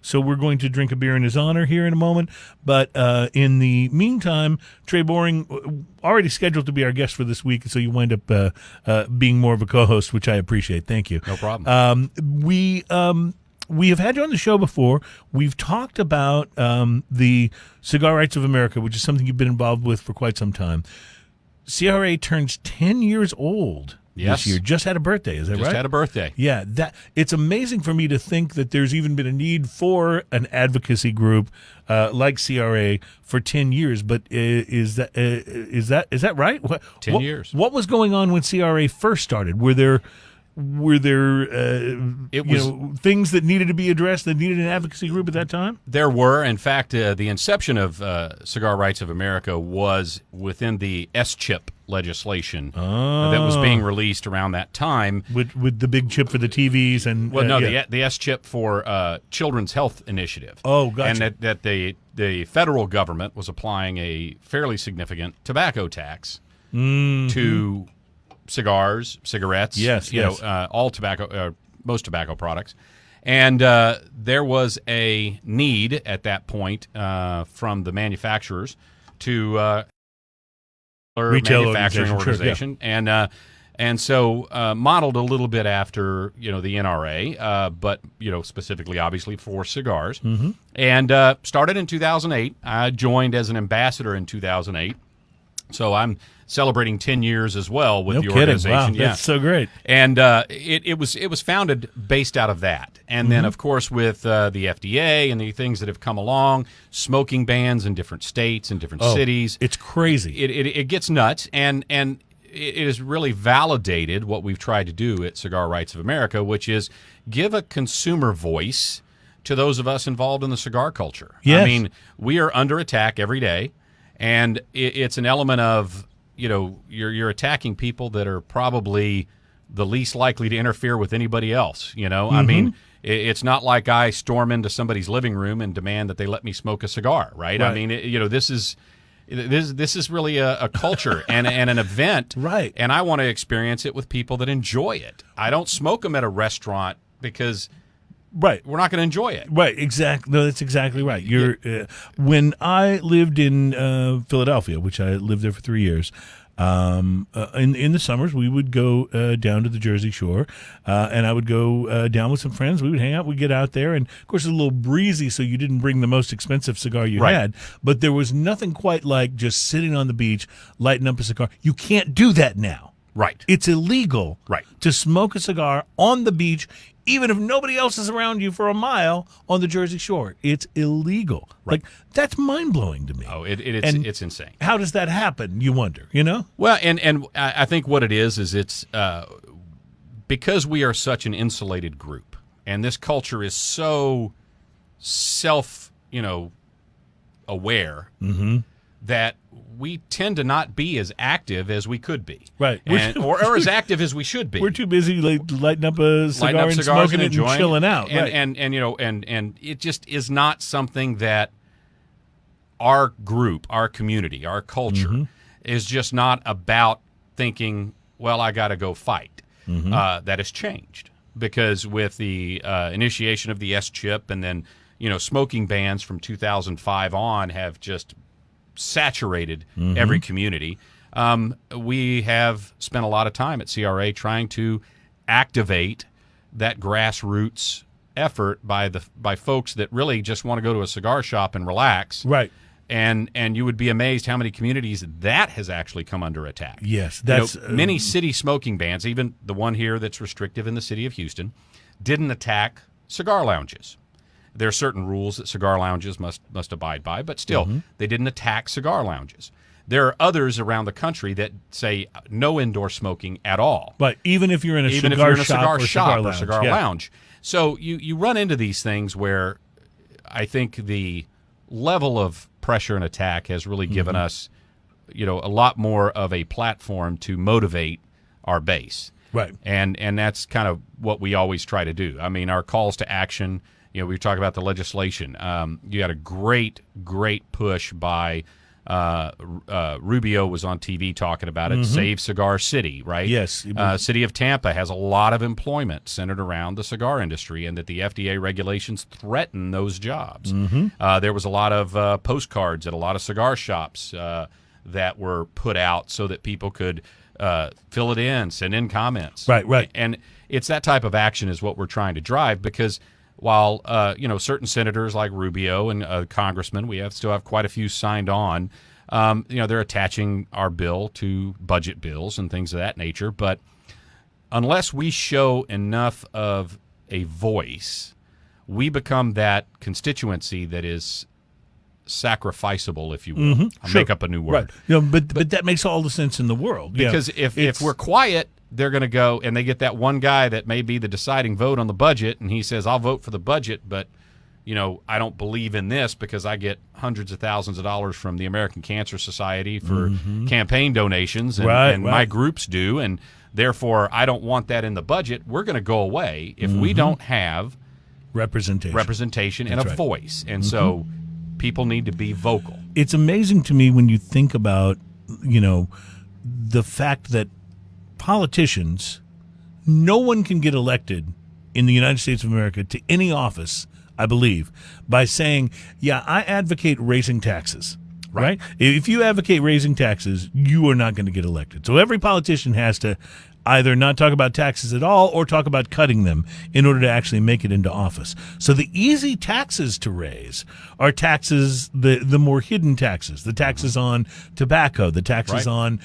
so we're going to drink a beer in his honor here in a moment. But in the meantime, Trey Boring, already scheduled to be our guest for this week, so you wind up being more of a co-host, which I appreciate. Thank you. No problem. We have had you on the show before. We've talked about the Cigar Rights of America, which is something you've been involved with for quite some time. CRA turns 10 years old this year. Just had a birthday, is that right? Just had a birthday. Yeah, it's amazing for me to think that there's even been a need for an advocacy group like CRA for 10 years. But is that right? 10 years. What was going on when CRA first started? Were there things that needed to be addressed that needed an advocacy group at that time? There were. In fact, the inception of Cigar Rights of America was within the S-chip legislation that was being released around that time. With the big chip for the TVs and... the S-chip for Children's Health Initiative. Oh, gotcha. And that the federal government was applying a fairly significant tobacco tax to... cigars, cigarettes, all tobacco, most tobacco products. And there was a need at that point from the manufacturers to retail manufacturing organization. Sure, and so modeled a little bit after, the NRA, but, specifically, obviously, for cigars. Mm-hmm. And started in 2008. I joined as an ambassador in 2008. So I'm celebrating 10 years as well with the organization. Wow, that's so great. And it was founded based out of that. And then, of course, with the FDA and the things that have come along, smoking bans in different states and different cities. It's crazy. It gets nuts. And it has really validated what we've tried to do at Cigar Rights of America, which is give a consumer voice to those of us involved in the cigar culture. Yes. I mean, we are under attack every day. And it's an element of, you're attacking people that are probably the least likely to interfere with anybody else. I mean, it's not like I storm into somebody's living room and demand that they let me smoke a cigar, right? I mean, this is really a culture and an event, right? And I want to experience it with people that enjoy it. I don't smoke them at a restaurant because we're not going to enjoy it. Right, exactly. No, that's exactly right. When I lived in Philadelphia, which I lived there for 3 years, in the summers we would go down to the Jersey Shore, and I would go down with some friends. We would hang out. We'd get out there, and of course it's a little breezy, so you didn't bring the most expensive cigar you had. But there was nothing quite like just sitting on the beach, lighting up a cigar. You can't do that now. Right. It's illegal to smoke a cigar on the beach, even if nobody else is around you for a mile on the Jersey Shore. It's illegal. Like, that's mind-blowing to me. Oh, it's insane. How does that happen, you wonder, Well, and I think what it is it's because we are such an insulated group, and this culture is so aware that we tend to not be as active as we could be, right? Or as active as we should be. We're too busy lighting up a cigar and smoking it and chilling out, and it just is not something that our group, our community, our culture is just not about thinking, well, I got to go fight. That has changed because with the initiation of the S-chip and then smoking bans from 2005 on have just saturated every community. We have spent a lot of time at CRA trying to activate that grassroots effort by folks that really just want to go to a cigar shop and relax. Right. And you would be amazed how many communities that has actually come under attack. Yes, that's many city smoking bans, even the one here that's restrictive in the city of Houston, didn't attack cigar lounges. There are certain rules that cigar lounges must abide by, but still, they didn't attack cigar lounges. There are others around the country that say no indoor smoking at all. But even if you're in a cigar shop or cigar lounge. So you run into these things where I think the level of pressure and attack has really given us, a lot more of a platform to motivate our base. Right. And that's kind of what we always try to do. I mean, our calls to action. We talk about the legislation. You got a great push by Rubio was on TV talking about it. Save Cigar City, right? Yes. City of Tampa has a lot of employment centered around the cigar industry, and that the FDA regulations threaten those jobs. There was a lot of postcards at a lot of cigar shops that were put out so that people could fill it in, send in comments. Right. And it's that type of action is what we're trying to drive because while certain senators like Rubio and congressmen, we still have quite a few signed on. They're attaching our bill to budget bills and things of that nature. But unless we show enough of a voice, we become that constituency that is sacrificable, if you will. I'll make up a new word. Right. But that makes all the sense in the world. Because if we're quiet, they're going to go and they get that one guy that may be the deciding vote on the budget, and he says, I'll vote for the budget, but I don't believe in this because I get hundreds of thousands of dollars from the American Cancer Society for campaign donations, and my groups do, and therefore I don't want that in the budget. We're going to go away if we don't have representation and a voice. And so people need to be vocal. It's amazing to me when you think about, the fact that politicians, no one can get elected in the United States of America to any office, I believe, by saying, I advocate raising taxes, right? If you advocate raising taxes, you are not going to get elected. So every politician has to either not talk about taxes at all or talk about cutting them in order to actually make it into office. So the easy taxes to raise are taxes, the more hidden taxes, the taxes on tobacco, the taxes on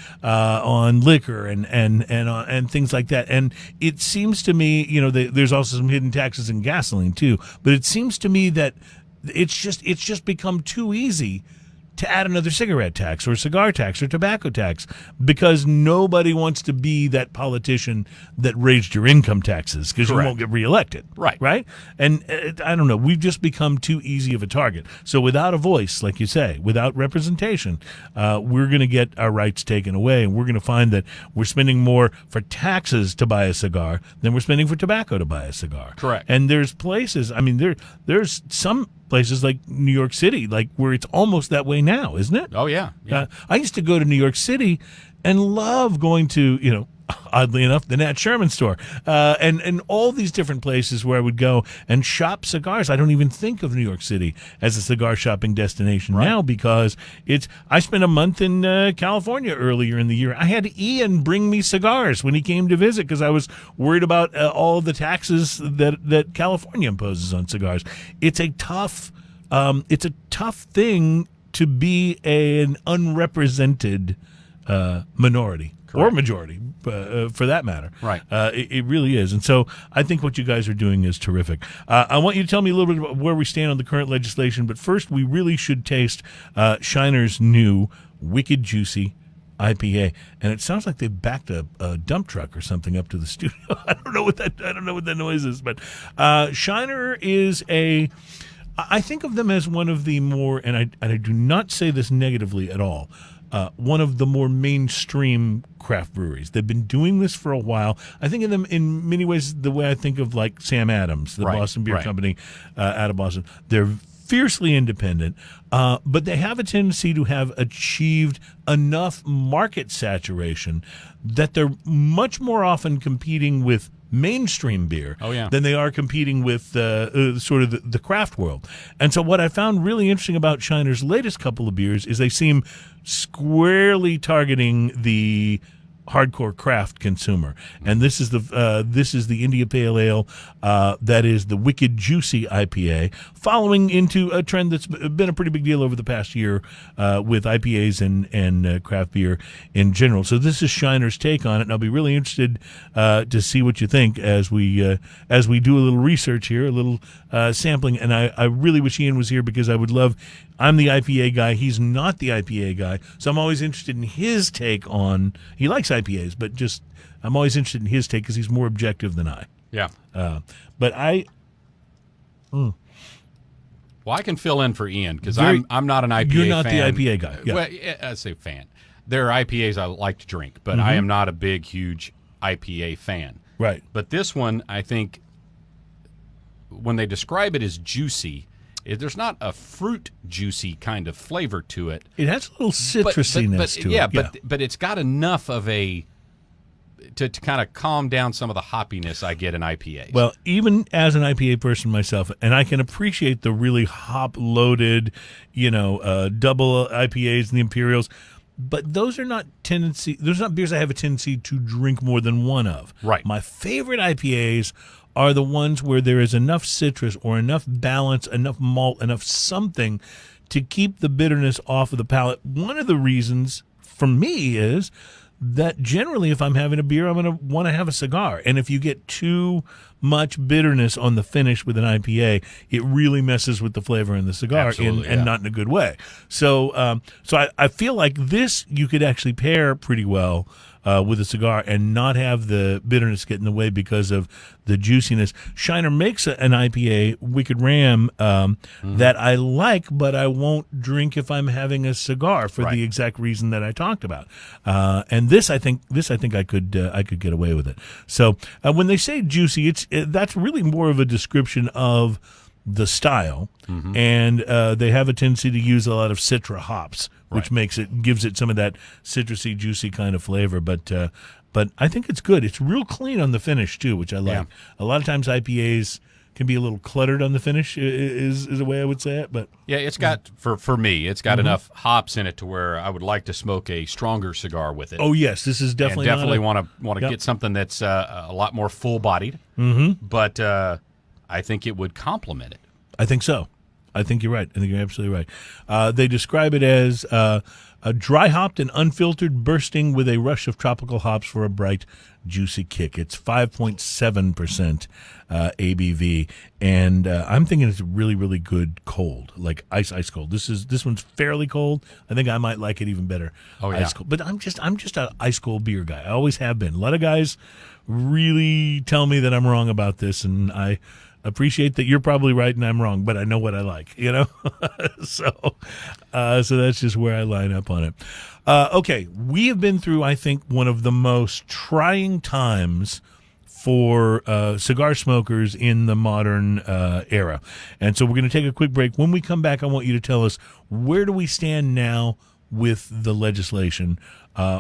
liquor and things like that. And it seems to me, there's also some hidden taxes in gasoline too, but it seems to me that it's just become too easy to add another cigarette tax or cigar tax or tobacco tax, because nobody wants to be that politician that raised your income taxes because you won't get reelected. Right? And I don't know. We've just become too easy of a target. So without a voice, like you say, without representation, we're going to get our rights taken away, and we're going to find that we're spending more for taxes to buy a cigar than we're spending for tobacco to buy a cigar. Correct. And there's places, I mean, there's some places like New York City, like where it's almost that way now, isn't it? Oh, yeah. I used to go to New York City and love going to, oddly enough, the Nat Sherman store, and all these different places where I would go and shop cigars. I don't even think of New York City as a cigar shopping destination now, because I spent a month in California earlier in the year. I had Ian bring me cigars when he came to visit because I was worried about all of the taxes that California imposes on cigars. It's a tough thing to be an unrepresented minority. Or majority, for that matter. Right. It really is. And so I think what you guys are doing is terrific. I want you to tell me a little bit about where we stand on the current legislation, but first we really should taste Shiner's new Wicked Juicy IPA. And it sounds like they backed a dump truck or something up to the studio. I don't know what that noise is, but Shiner is I think of them as one of the more, and I do not say this negatively at all, one of the more mainstream craft breweries. They've been doing this for a while. I think of them in many ways the way I think of like Sam Adams, the Boston Beer Company out of Boston. They're fiercely independent, but they have a tendency to have achieved enough market saturation that they're much more often competing with mainstream beer than they are competing with sort of the craft world. And so what I found really interesting about Shiner's latest couple of beers is they seem squarely targeting the hardcore craft consumer, and this is the India Pale Ale that is the Wicked Juicy IPA, following into a trend that's been a pretty big deal over the past year with IPAs and craft beer in general. So this is Shiner's take on it, and I'll be really interested to see what you think as we do a little research here, a little sampling. And I really wish Ian was here because I would love. I'm the IPA guy. He's not the IPA guy. So I'm always interested in his take on, he likes IPAs, but I'm always interested in his take because he's more objective than I. Yeah. But Well, I can fill in for Ian because I'm not an IPA fan. You're not the IPA guy. Yeah. Well, I say fan. There are IPAs I like to drink, but I am not a big, huge IPA fan. Right. But this one, I think, when they describe it as juicy, there's not a fruit juicy kind of flavor to it. It has a little citrusiness to it. But it's got enough of a to kind of calm down some of the hoppiness I get in IPAs. Well, even as an IPA person myself, and I can appreciate the really hop-loaded, double IPAs and the Imperials, but those are not beers I have a tendency to drink more than one of. Right. My favorite IPAs are the ones where there is enough citrus or enough balance, enough malt, enough something to keep the bitterness off of the palate. One of the reasons for me is that generally if I'm having a beer, I'm going to want to have a cigar. And if you get too much bitterness on the finish with an IPA, it really messes with the flavor in the cigar and not in a good way. So I feel like this you could actually pair pretty well with a cigar and not have the bitterness get in the way because of the juiciness. Shiner makes an IPA, Wicked Ram, that I like, but I won't drink if I'm having a cigar for the exact reason that I talked about. And this I think I could get away with it. So when they say juicy, that's really more of a description of the style, and they have a tendency to use a lot of Citra hops, which gives it some of that citrusy, juicy kind of flavor. But I think it's good. It's real clean on the finish too, which I like. Yeah. A lot of times IPAs can be a little cluttered on the finish, is the way I would say it. But yeah, it's got for me, it's got enough hops in it to where I would like to smoke a stronger cigar with it. Oh yes, this is definitely want to get something that's a lot more full bodied. But I think it would complement it. I think so. I think you're right. I think you're absolutely right. They describe it as a dry hopped and unfiltered, bursting with a rush of tropical hops for a bright, juicy kick. It's 5.7% ABV, and I'm thinking it's really, really good cold, like ice cold. This one's fairly cold. I think I might like it even better. Oh, yeah. Ice cold. But I'm just an ice cold beer guy. I always have been. A lot of guys really tell me that I'm wrong about this, and I appreciate that you're probably right and I'm wrong, but I know what I like, so that's just where I line up on it. Okay, we have been through, I think, one of the most trying times for cigar smokers in the modern era. And so we're going to take a quick break. When we come back, I want you to tell us, where do we stand now with the legislation?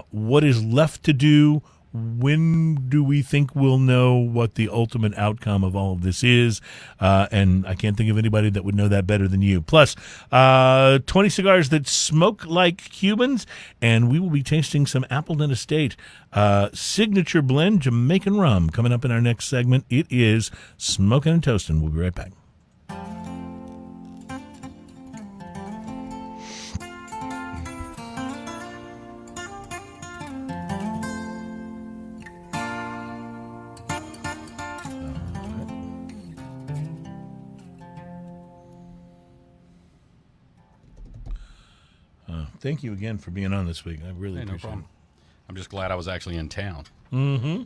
What is left to do? When do we think we'll know what the ultimate outcome of all of this is? And I can't think of anybody that would know that better than you. Plus, 20 cigars that smoke like Cubans, and we will be tasting some Appleton Estate signature blend Jamaican rum coming up in our next segment. It is Smoking and Toasting. We'll be right back. Thank you again for being on this week. I really appreciate no problem. it. I'm just glad I was actually in town. Mm-hmm.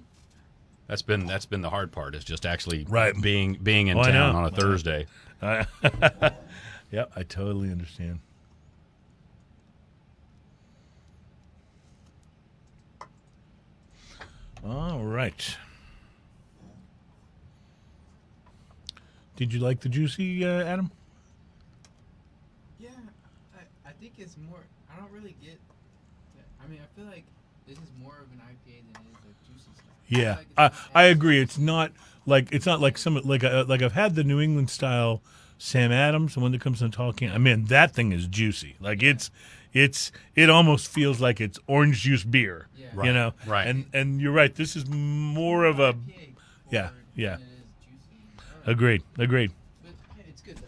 That's been the hard part, is just actually Right. being in town on a Thursday. Yeah, I totally understand. All right. Did you like the juicy, Adam? Yeah, I think it's more. I don't really get. I mean, I feel like this is more of an IPA than it is like juicy stuff. Yeah, feel like it's I agree. It's not like some like I've had the New England style Sam Adams, the one that comes in a tall can. I mean, that thing is juicy. Like it almost feels like it's orange juice beer. Yeah. Right. Right. And you're right. This is more of a IPA yeah, more yeah. than it is juicy. I don't know, agreed. But hey, it's good though.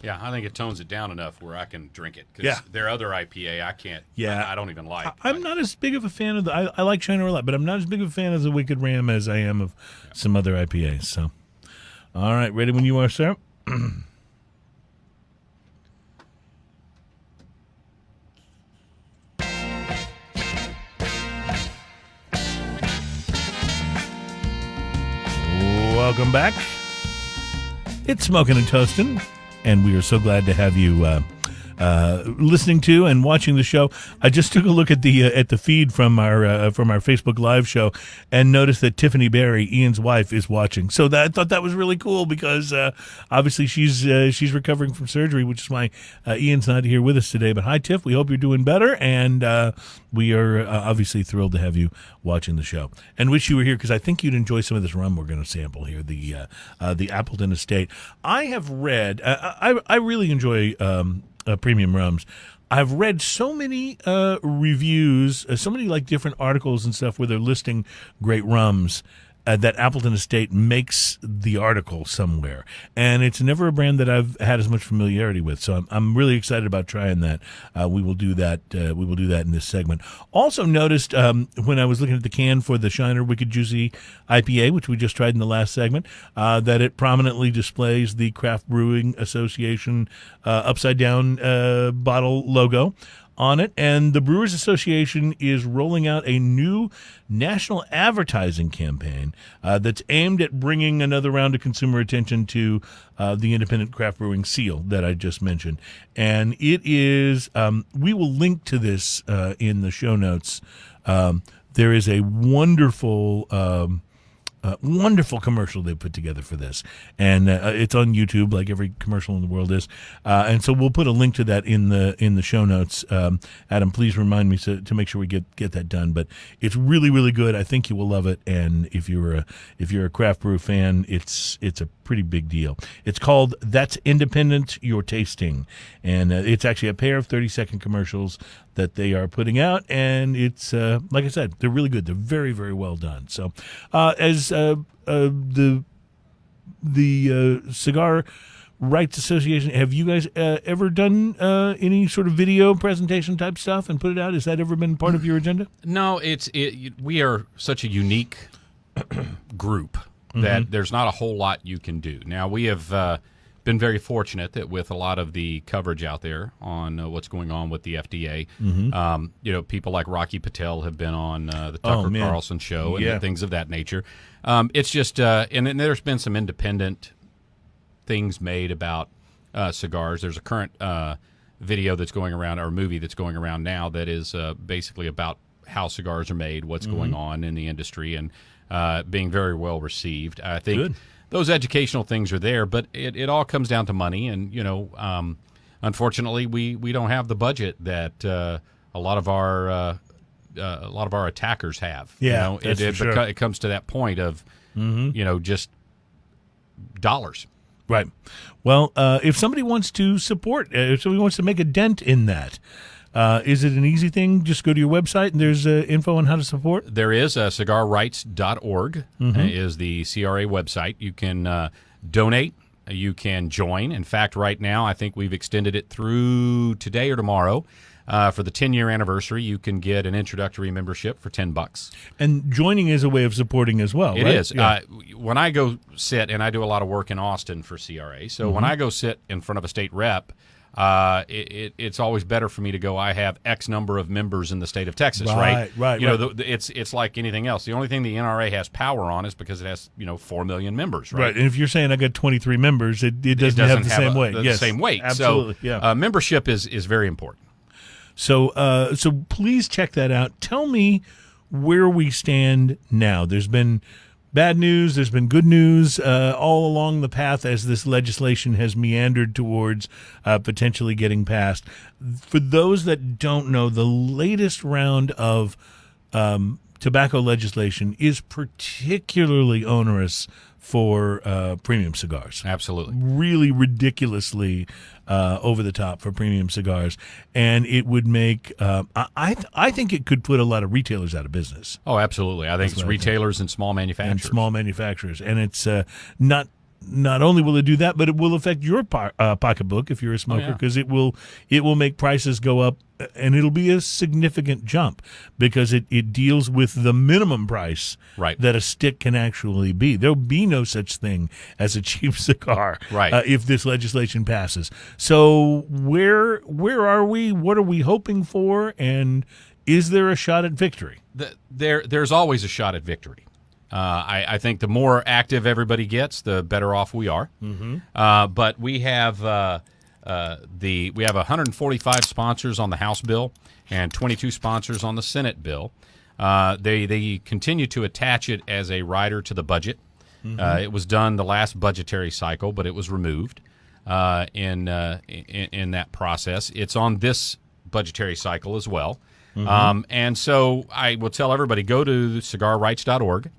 Yeah, I think it tones it down enough where I can drink it. 'Cause Yeah. their other IPA, I can't. Yeah. I don't even like. I'm not as big of a fan of I like Shiner a lot, but I'm not as big of a fan of the Wicked Ram as I am of some other IPAs. So, all right, ready when you are, sir. Welcome back. It's Smoking and Toasting, and we are so glad to have you listening to and watching the show. I just took a look at the feed from our Facebook Live show and noticed that Tiffany Barry, Ian's wife, is watching. So I thought that was really cool because obviously she's recovering from surgery, which is why Ian's not here with us today. But hi, Tiff. We hope you're doing better, and we are obviously thrilled to have you watching the show and wish you were here because I think you'd enjoy some of this rum we're going to sample here, the Appleton Estate. I have read. I really enjoy. Premium rums. I've read so many reviews, so many like different articles and stuff where they're listing great rums that Appleton Estate makes the article somewhere, and it's never a brand that I've had as much familiarity with. So I'm really excited about trying that. We will do that. We will do that in this segment. Also noticed when I was looking at the can for the Shiner Wicked Juicy IPA, which we just tried in the last segment, that it prominently displays the Craft Brewing Association upside down bottle logo on it, and the Brewers Association is rolling out a new national advertising campaign that's aimed at bringing another round of consumer attention to the independent craft brewing seal that I just mentioned. And it is, we will link to this in the show notes. There is a wonderful wonderful commercial they put together for this, and it's on YouTube like every commercial in the world is, and so we'll put a link to that in the show notes. Adam, please remind me to make sure we get that done, but it's really, really good. I think you will love it, and if you're a craft brew fan, it's a pretty big deal. It's called That's Independent You're Tasting, and it's actually a pair of 30-second commercials that they are putting out, and it's like I said, they're really good. They're very, very well done. So as the cigar Rights Association. Have you guys ever done any sort of video presentation type stuff and put it out? Has that ever been part of your agenda? No, we are such a unique group that there's not a whole lot you can do. Now, we have been very fortunate that with a lot of the coverage out there on what's going on with the FDA, people like Rocky Patel have been on the Tucker Carlson show and things of that nature. It's just, and then there's been some independent things made about cigars. There's a current video that's going around, or movie that's going around now that is basically about how cigars are made, what's going on in the industry, and being very well received. I think those educational things are there, but it all comes down to money, and unfortunately, we don't have the budget that a lot of our attackers have. Yeah, it comes to that point of just dollars. Right. Well, if somebody wants to support, if somebody wants to make a dent in that, is it an easy thing? Just go to your website and there's info on how to support? There is. Cigarrights.org is the CRA website. You can donate. You can join. In fact, right now, I think we've extended it through today or tomorrow. For the 10-year anniversary, you can get an introductory membership for $10. And joining is a way of supporting as well, It right? is. Yeah. When I go sit, and I do a lot of work in Austin for CRA, so when I go sit in front of a state rep, it's always better for me to go, I have X number of members in the state of Texas, right? Right. It's like anything else. The only thing the NRA has power on is because it has 4 million members, right? Right, and if you're saying I got 23 members, it doesn't have the same weight. The same weight. Absolutely, so membership is very important. So please check that out. Tell me where we stand now. There's been bad news. There's been good news all along the path as this legislation has meandered towards potentially getting passed. For those that don't know, the latest round of tobacco legislation is particularly onerous for premium cigars. Absolutely. Really ridiculously over the top for premium cigars. And it would make, I think it could put a lot of retailers out of business. Oh, absolutely. I think it's retailers and small manufacturers. And it's not only will it do that, but it will affect your pocketbook if you're a smoker, because it will make prices go up, and it'll be a significant jump because it deals with the minimum price that a stick can actually be. There'll be no such thing as a cheap cigar if this legislation passes. So where are we? What are we hoping for? And is there a shot at victory? There's always a shot at victory. I think the more active everybody gets, the better off we are. But we have we have 145 sponsors on the House bill and 22 sponsors on the Senate bill. They continue to attach it as a rider to the budget. It was done the last budgetary cycle, but it was removed in that process. It's on this budgetary cycle as well. And so I will tell everybody, go to cigarrights.org.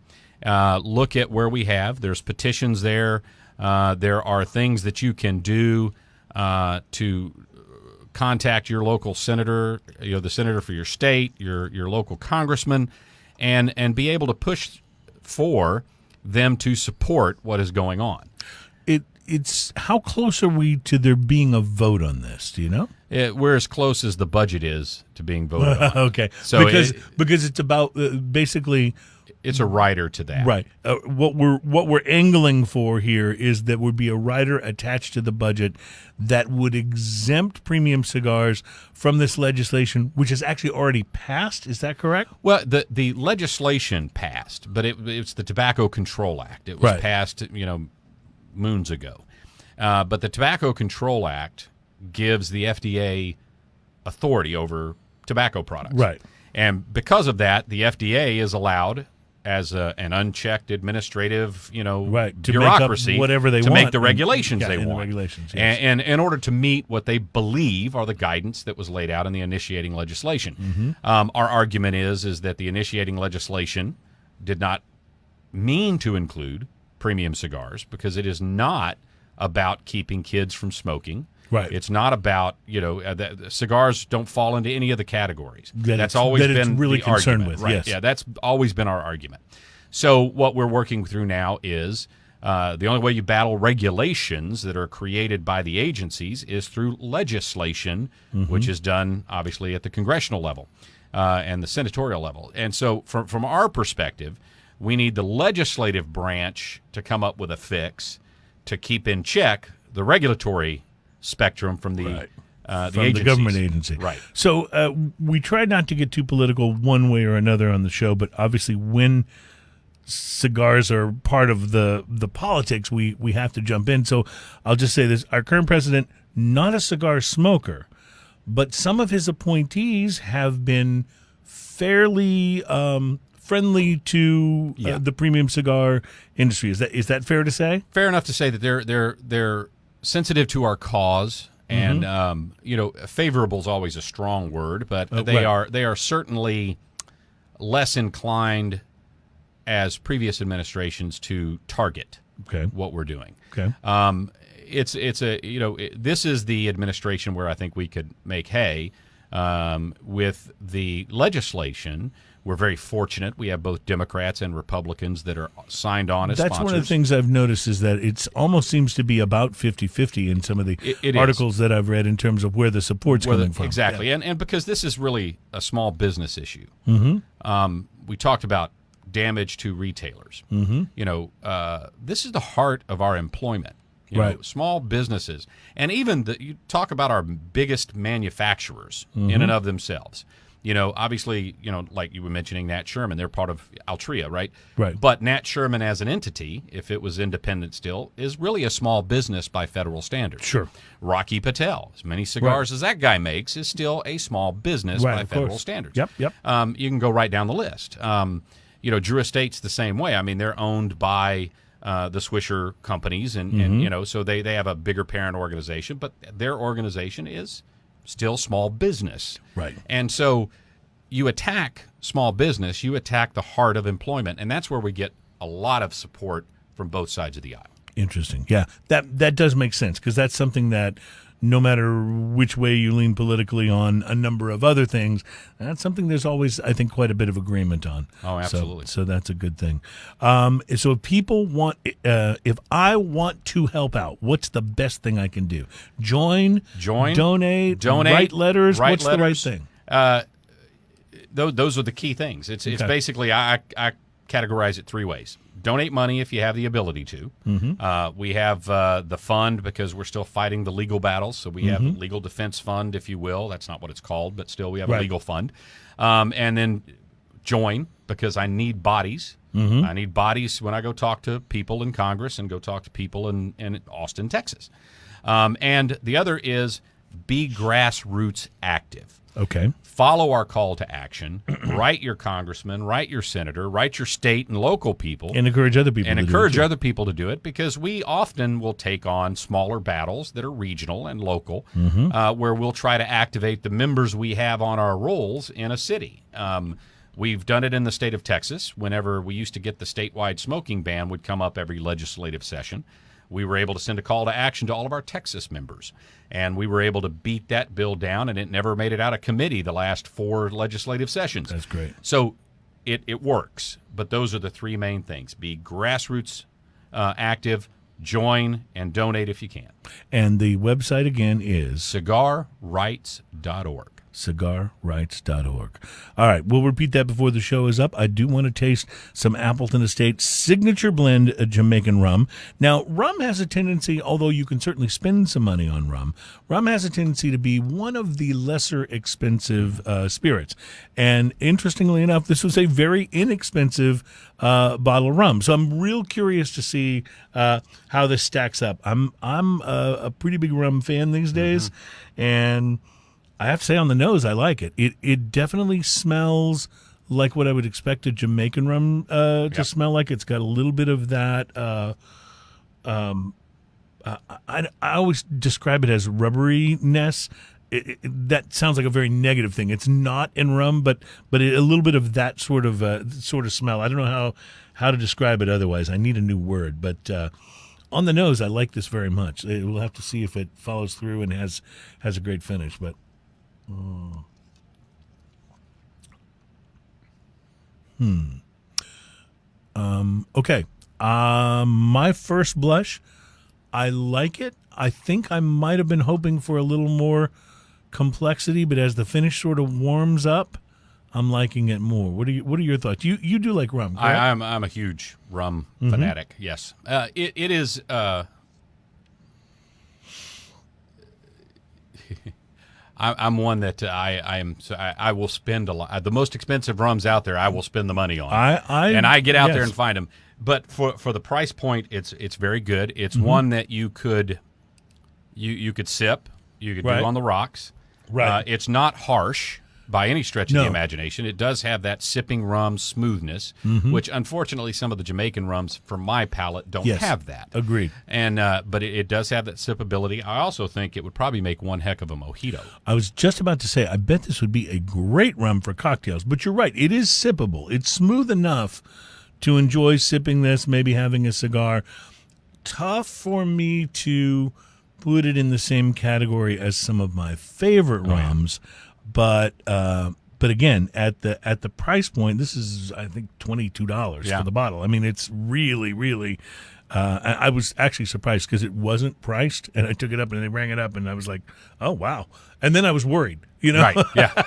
Look at where we have. There's petitions there. There are things that you can do to contact your local senator, the senator for your state, your local congressman, and be able to push for them to support what is going on. It's how close are we to there being a vote on this? Do you know? We're as close as the budget is to being voted on. Okay, so because it's about basically. It's a rider to that, right? What we're angling for here is that would be a rider attached to the budget that would exempt premium cigars from this legislation, which is actually already passed. Is that correct? Well, the legislation passed, but it's the Tobacco Control Act. It was passed, moons ago. But the Tobacco Control Act gives the FDA authority over tobacco products, right? And because of that, the FDA is allowed, as an unchecked administrative, bureaucracy, to make the regulations they want. The regulations, yes. And in order to meet what they believe are the guidance that was laid out in the initiating legislation. Our argument is that the initiating legislation did not mean to include premium cigars because it is not about keeping kids from smoking. Right. It's not about, cigars don't fall into any of the categories. That's always been it's really the concerned argument, with. right? Yes. Yeah, that's always been our argument. So what we're working through now is The only way you battle regulations that are created by the agencies is through legislation, which is done, obviously, at the congressional level and the senatorial level. And so from our perspective, we need the legislative branch to come up with a fix to keep in check the regulatory spectrum from the the government agency. Right. So we try not to get too political one way or another on the show, but obviously when cigars are part of the politics, we have to jump in. So I'll just say this. Our current president, not a cigar smoker, but some of his appointees have been fairly friendly to the premium cigar industry. Is that fair to say? Fair enough to say that they're sensitive to our cause. And favorable is always a strong word, but they are certainly less inclined as previous administrations to target what we're doing. Okay. This is the administration where I think we could make hay with the legislation. We're very fortunate. We have both Democrats and Republicans that are signed on as sponsors. That's one of the things I've noticed is that it almost seems to be about 50-50 in some of the articles that I've read in terms of where the support's coming from. Exactly. Yeah. And because this is really a small business issue. We talked about damage to retailers. This is the heart of our employment. You know, small businesses. And even you talk about our biggest manufacturers in and of themselves. Obviously, like you were mentioning, Nat Sherman, they're part of Altria, right? Right. But Nat Sherman as an entity, if it was independent still, is really a small business by federal standards. Sure. Rocky Patel, as many cigars as that guy makes, is still a small business by federal standards. Yep. You can go right down the list. Drew Estate's the same way. I mean, they're owned by the Swisher companies, and so they have a bigger parent organization, but their organization is still small business. Right. And so you attack small business, you attack the heart of employment, and that's where we get a lot of support from both sides of the aisle. Interesting. Yeah, that does make sense because that's something that no matter which way you lean politically on a number of other things, that's something there's always, I think, quite a bit of agreement on. Oh, absolutely. So that's a good thing. So if people want, if I want to help out, what's the best thing I can do? Join, donate, write letters. What's the right thing? Those are the key things. It's basically, I categorize it three ways. Donate money if you have the ability to. We have the fund because we're still fighting the legal battles. So we have a legal defense fund, if you will. That's not what it's called, but still we have a legal fund. And then join because I need bodies. I need bodies when I go talk to people in Congress and go talk to people in Austin, Texas. And the other is be grassroots active. Okay. Follow our call to action. Write your congressman, write your senator, write your state and local people. And encourage other people to do it because we often will take on smaller battles that are regional and local where we'll try to activate the members we have on our rolls in a city. We've done it in the state of Texas whenever we used to get the statewide smoking ban would come up every legislative session. We were able to send a call to action to all of our Texas members, and we were able to beat that bill down, and it never made it out of committee the last 4 legislative sessions. That's great. So it works, but those are the 3 main things. Be grassroots active, join, and donate if you can. And the website, again, is? cigarrights.org. cigarrights.org. All right, we'll repeat that before the show is up. I do want to taste some Appleton Estate signature blend Jamaican rum. Now, rum has a tendency, although you can certainly spend some money on rum has a tendency to be one of the lesser expensive spirits. And interestingly enough, this was a very inexpensive bottle of rum. So I'm real curious to see how this stacks up. I'm a pretty big rum fan these days, and I have to say on the nose, I like it. It definitely smells like what I would expect a Jamaican rum to smell like. It's got a little bit of that. I always describe it as rubberiness. That sounds like a very negative thing. It's not in rum, but a little bit of that sort of smell. I don't know how to describe it otherwise. I need a new word, but on the nose, I like this very much. We'll have to see if it follows through and has a great finish, but. Okay. My first blush, I like it. I think I might have been hoping for a little more complexity, but as the finish sort of warms up, I'm liking it more. What are your thoughts? You do like rum, correct? I'm a huge rum fanatic. Yes, it is. I'm one that I will spend a lot. The most expensive rums out there, I will spend the money on. I get out there and find them. But for the price point, it's very good. It's one that you could sip, you could do on the rocks. Right. It's not harsh by any stretch of the imagination. It does have that sipping rum smoothness, which unfortunately some of the Jamaican rums, for my palate, don't have that. Agreed. And but it does have that sippability. I also think it would probably make one heck of a mojito. I was just about to say, I bet this would be a great rum for cocktails. But you're right, it is sippable. It's smooth enough to enjoy sipping this, maybe having a cigar. Tough for me to put it in the same category as some of my favorite rums. But again, at the price point, this is, I think, $22 for the bottle. I mean, it's really, really. I was actually surprised because it wasn't priced, and I took it up and they rang it up, and I was like, "Oh wow!" And then I was worried, Right? Yeah.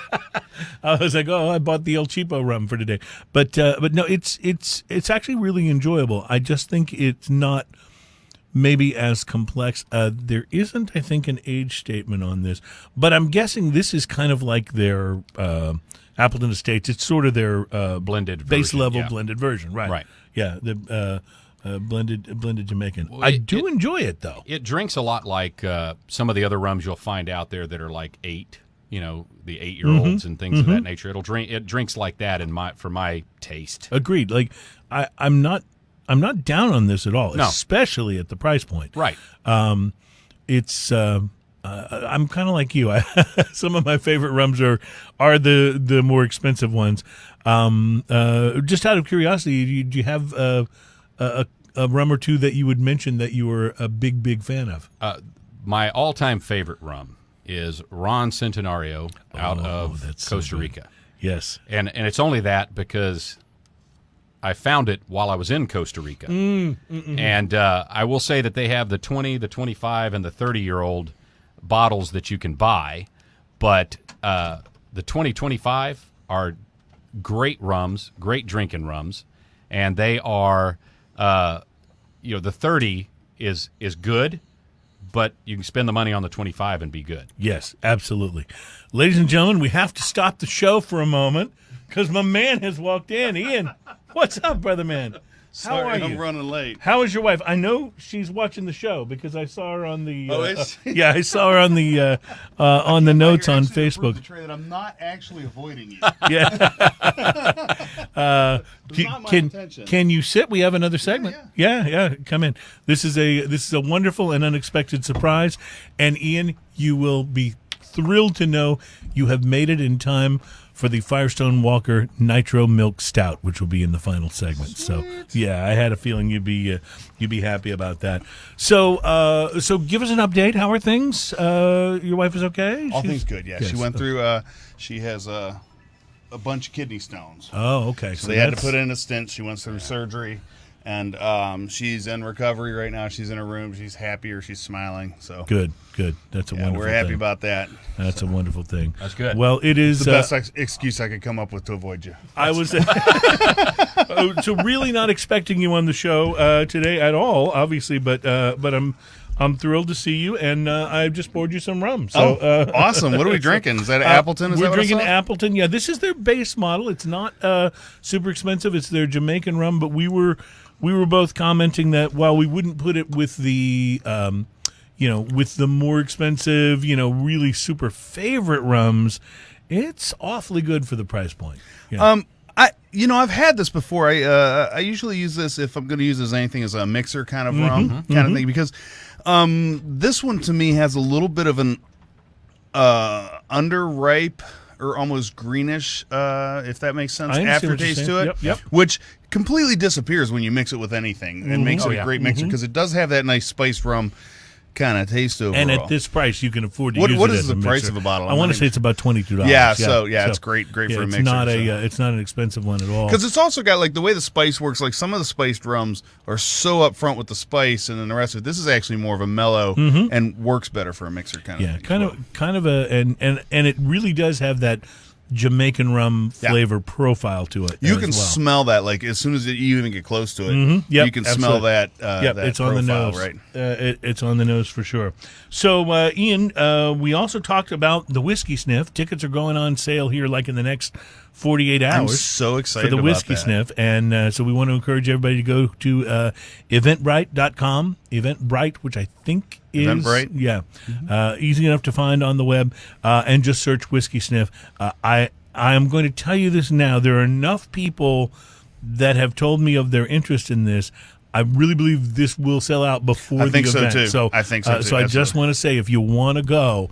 I was like, "Oh, I bought the El Cheapo rum for today," but no, it's actually really enjoyable. I just think it's not maybe as complex. There isn't, I think, an age statement on this, but I'm guessing this is kind of like their Appleton Estates. It's sort of their blended base version, level blended version, right? Right. Yeah, the blended Jamaican. Well, I do enjoy it though. It drinks a lot like some of the other rums you'll find out there that are like 8. The 8-year-olds and things of that nature. It drinks like that for my taste. Agreed. Like I'm not down on this at all, especially at the price point. Right. It's I'm kind of like you. Some of my favorite rums are the more expensive ones. Just out of curiosity, do you have a rum or two that you would mention that you were a big fan of? My all-time favorite rum is Ron Centenario out of Costa Rica. Yes. And it's only that because I found it while I was in Costa Rica. And I will say that they have the 20, the 25, and the 30-year-old bottles that you can buy. But the 2025 are great rums, great drinking rums. And they are, the 30 is good, but you can spend the money on the 25 and be good. Yes, absolutely. Ladies and gentlemen, we have to stop the show for a moment because my man has walked in. Ian, what's up, brother man? How are you? I'm running late. How is your wife? I know she's watching the show because I saw her on the. Is she? Yeah, I saw her on the notes on Facebook. To that I'm not actually avoiding you. Yeah. Not my intention. Can you sit? We have another segment. Yeah. Come in. This is a wonderful and unexpected surprise, and Ian, you will be thrilled to know you have made it in time for the Firestone Walker Nitro Milk Stout, which will be in the final segment. Sweet. So, yeah, I had a feeling you'd be happy about that. So give us an update. How are things? Your wife is okay? All things good. Yeah, yes. She went through. She has a bunch of kidney stones. Oh, okay. So they had to put in a stent. She went through surgery. And she's in recovery right now. She's in her room. She's happier. She's smiling. So good. That's a wonderful thing. We're happy about that. That's a wonderful thing. That's good. Well, it is the best excuse I could come up with to avoid you. I was so really not expecting you on the show today at all, obviously, but I'm thrilled to see you, and I've just poured you some rum. So, awesome! What are we drinking? Is that Appleton? We're drinking Appleton. Yeah, this is their base model. It's not super expensive. It's their Jamaican rum, but we were both commenting that while we wouldn't put it with the with the more expensive, really super favorite rums, it's awfully good for the price point. Yeah. I've had this before. I usually use this if I'm going to use this as anything as a mixer kind of rum kind of thing, because this one to me has a little bit of an underripe or almost greenish, if that makes sense, aftertaste to it, yep. Which completely disappears when you mix it with anything and makes it a great mixer, because it does have that nice spiced rum kind of taste overall. And at this price, you can afford to What- use what it is as the a price mixer. of a bottle? I I'm want not to say even- it's about $22. Yeah, so it's great for a it's mixer. not so. it's not an expensive one at all. Because it's also got like the way the spice works. Like some of the spiced rums are so up front with the spice, and then the rest of it. This is actually more of a mellow and works better for a mixer kind of. Yeah, thing. kind of a and it really does have that Jamaican rum flavor profile to it. You as can well. smell that, like as soon as you even get close to it, Yep, you can smell absolutely. that. Yep, that it's on the profile, nose. right? It's on the nose for sure. So, Ian, we also talked about the whiskey sniff. Tickets are going on sale here, like in the next 48 hours. I'm so excited for the about whiskey that. sniff, and so we want to encourage everybody to go to eventbrite.com, Eventbrite, which I think is Eventbrite? easy enough to find on the web, and just search whiskey sniff. I am going to tell you this now. There are enough people that have told me of their interest in this. I really believe this will sell out before I think the so, event. too. So I think so, too. So I just Absolutely. want to say, if you want to go,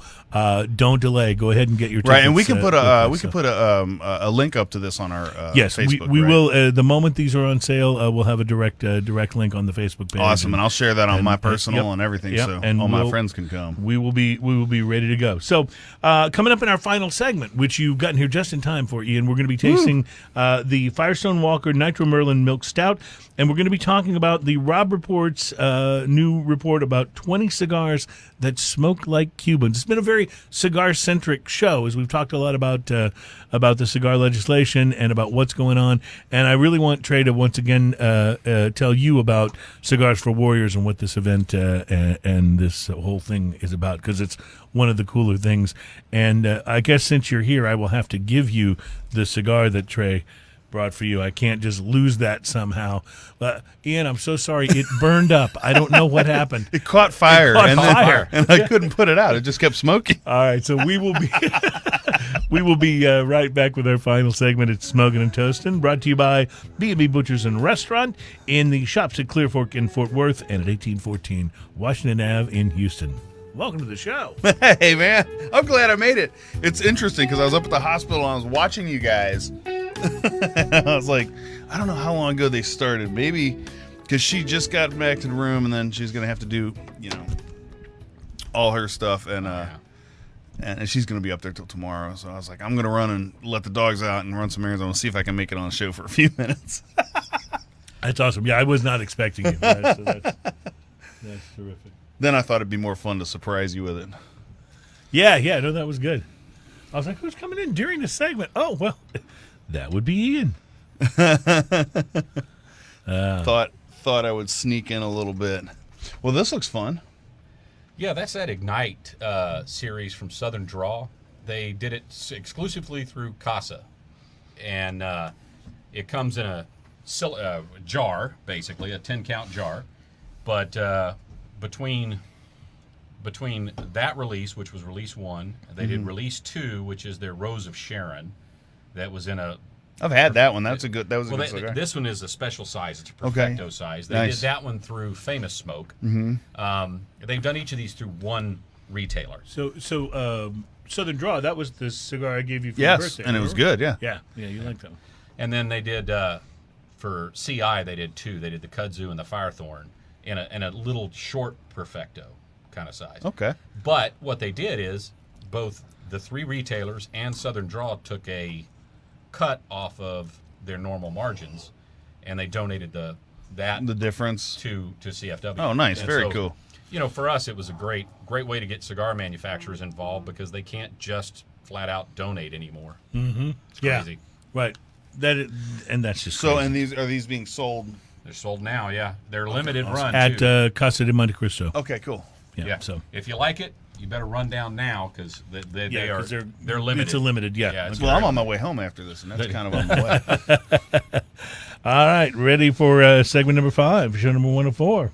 don't delay. Go ahead and get your tickets. Right, and we can put a quickly, put a link up to this on our yes, Facebook. we right? will. The moment these are on sale, we'll have a direct link on the Facebook page. Awesome, and I'll share that on and- my personal yep, and everything, yep, so and all my we'll- friends can come. We will be ready to go. So, coming up in our final segment, which you've gotten here just in time for, Ian, we're going to be tasting the Firestone Walker Nitro Merlin Milk Stout, and we're going to be talking about the Rob Report's new report about 20 cigars that smoke like Cubans. It's been a very cigar-centric show, as we've talked a lot about the cigar legislation and about what's going on. And I really want Trey to once again tell you about Cigars for Warriors and what this event and this whole thing is about, because it's one of the cooler things. And I guess since you're here, I will have to give you the cigar that Trey brought for you. I can't just lose that somehow. Ian, I'm so sorry. It burned up. I don't know what happened. It caught fire, caught and fire. then I couldn't put it out. It just kept smoking. All right, so we will be right back with our final segment. It's Smoking and Toasting, brought to you by B&B Butchers and Restaurant in the shops at Clear Fork in Fort Worth and at 1814 Washington Ave in Houston. Welcome to the show. Hey, man, I'm glad I made it. It's interesting because I was up at the hospital and I was watching you guys. I was like, I don't know how long ago they started. Maybe because she just got back to the room and then she's going to have to do, all her stuff. And she's going to be up there till tomorrow. So I was like, I'm going to run and let the dogs out and run some errands. I want to see if I can make it on the show for a few minutes. That's awesome. Yeah, I was not expecting you. That's terrific. Then I thought it'd be more fun to surprise you with it. Yeah, no, that was good. I was like, who's coming in during the segment? Oh, well, that would be Ian. Thought I would sneak in a little bit. Well, this looks fun. Yeah, that's that Ignite series from Southern Draw. They did it exclusively through Casa. And it comes in a jar, basically, a 10-count jar. But between that release, which was release 1, they did release 2, which is their Rose of Sharon. That was in a... I've had that one. That was a good cigar. This one is a special size. It's a Okay. Perfecto size. They Nice. did that one through Famous Smoke. Mm-hmm. They've done each of these through one retailer. So Southern Draw, that was the cigar I gave you for your Yes, birthday. and it was remember? good. Yeah. Yeah, you liked that one. And then they did, for CI, they did 2. They did the Kudzu and the Firethorn in a little short Perfecto kind of size. Okay. But what they did is both the 3 retailers and Southern Draw took a cut off of their normal margins, and they donated the difference to CFW. Oh, nice. And Very so, cool. For us, it was a great way to get cigar manufacturers involved, because they can't just flat out donate anymore. Mm-hmm. It's crazy. Right. And that's just So, crazy. and these being sold? They're sold now. Yeah, they're limited run At too. Casa de Monte Cristo. Okay, cool. Yeah. So if you like it, you better run down now, because they are 'cause they're limited. It's a limited. Yeah. Yeah, it's Well, I'm very on my way home after this, and that's kind of on the way. All right, ready for segment number 5, show number 104.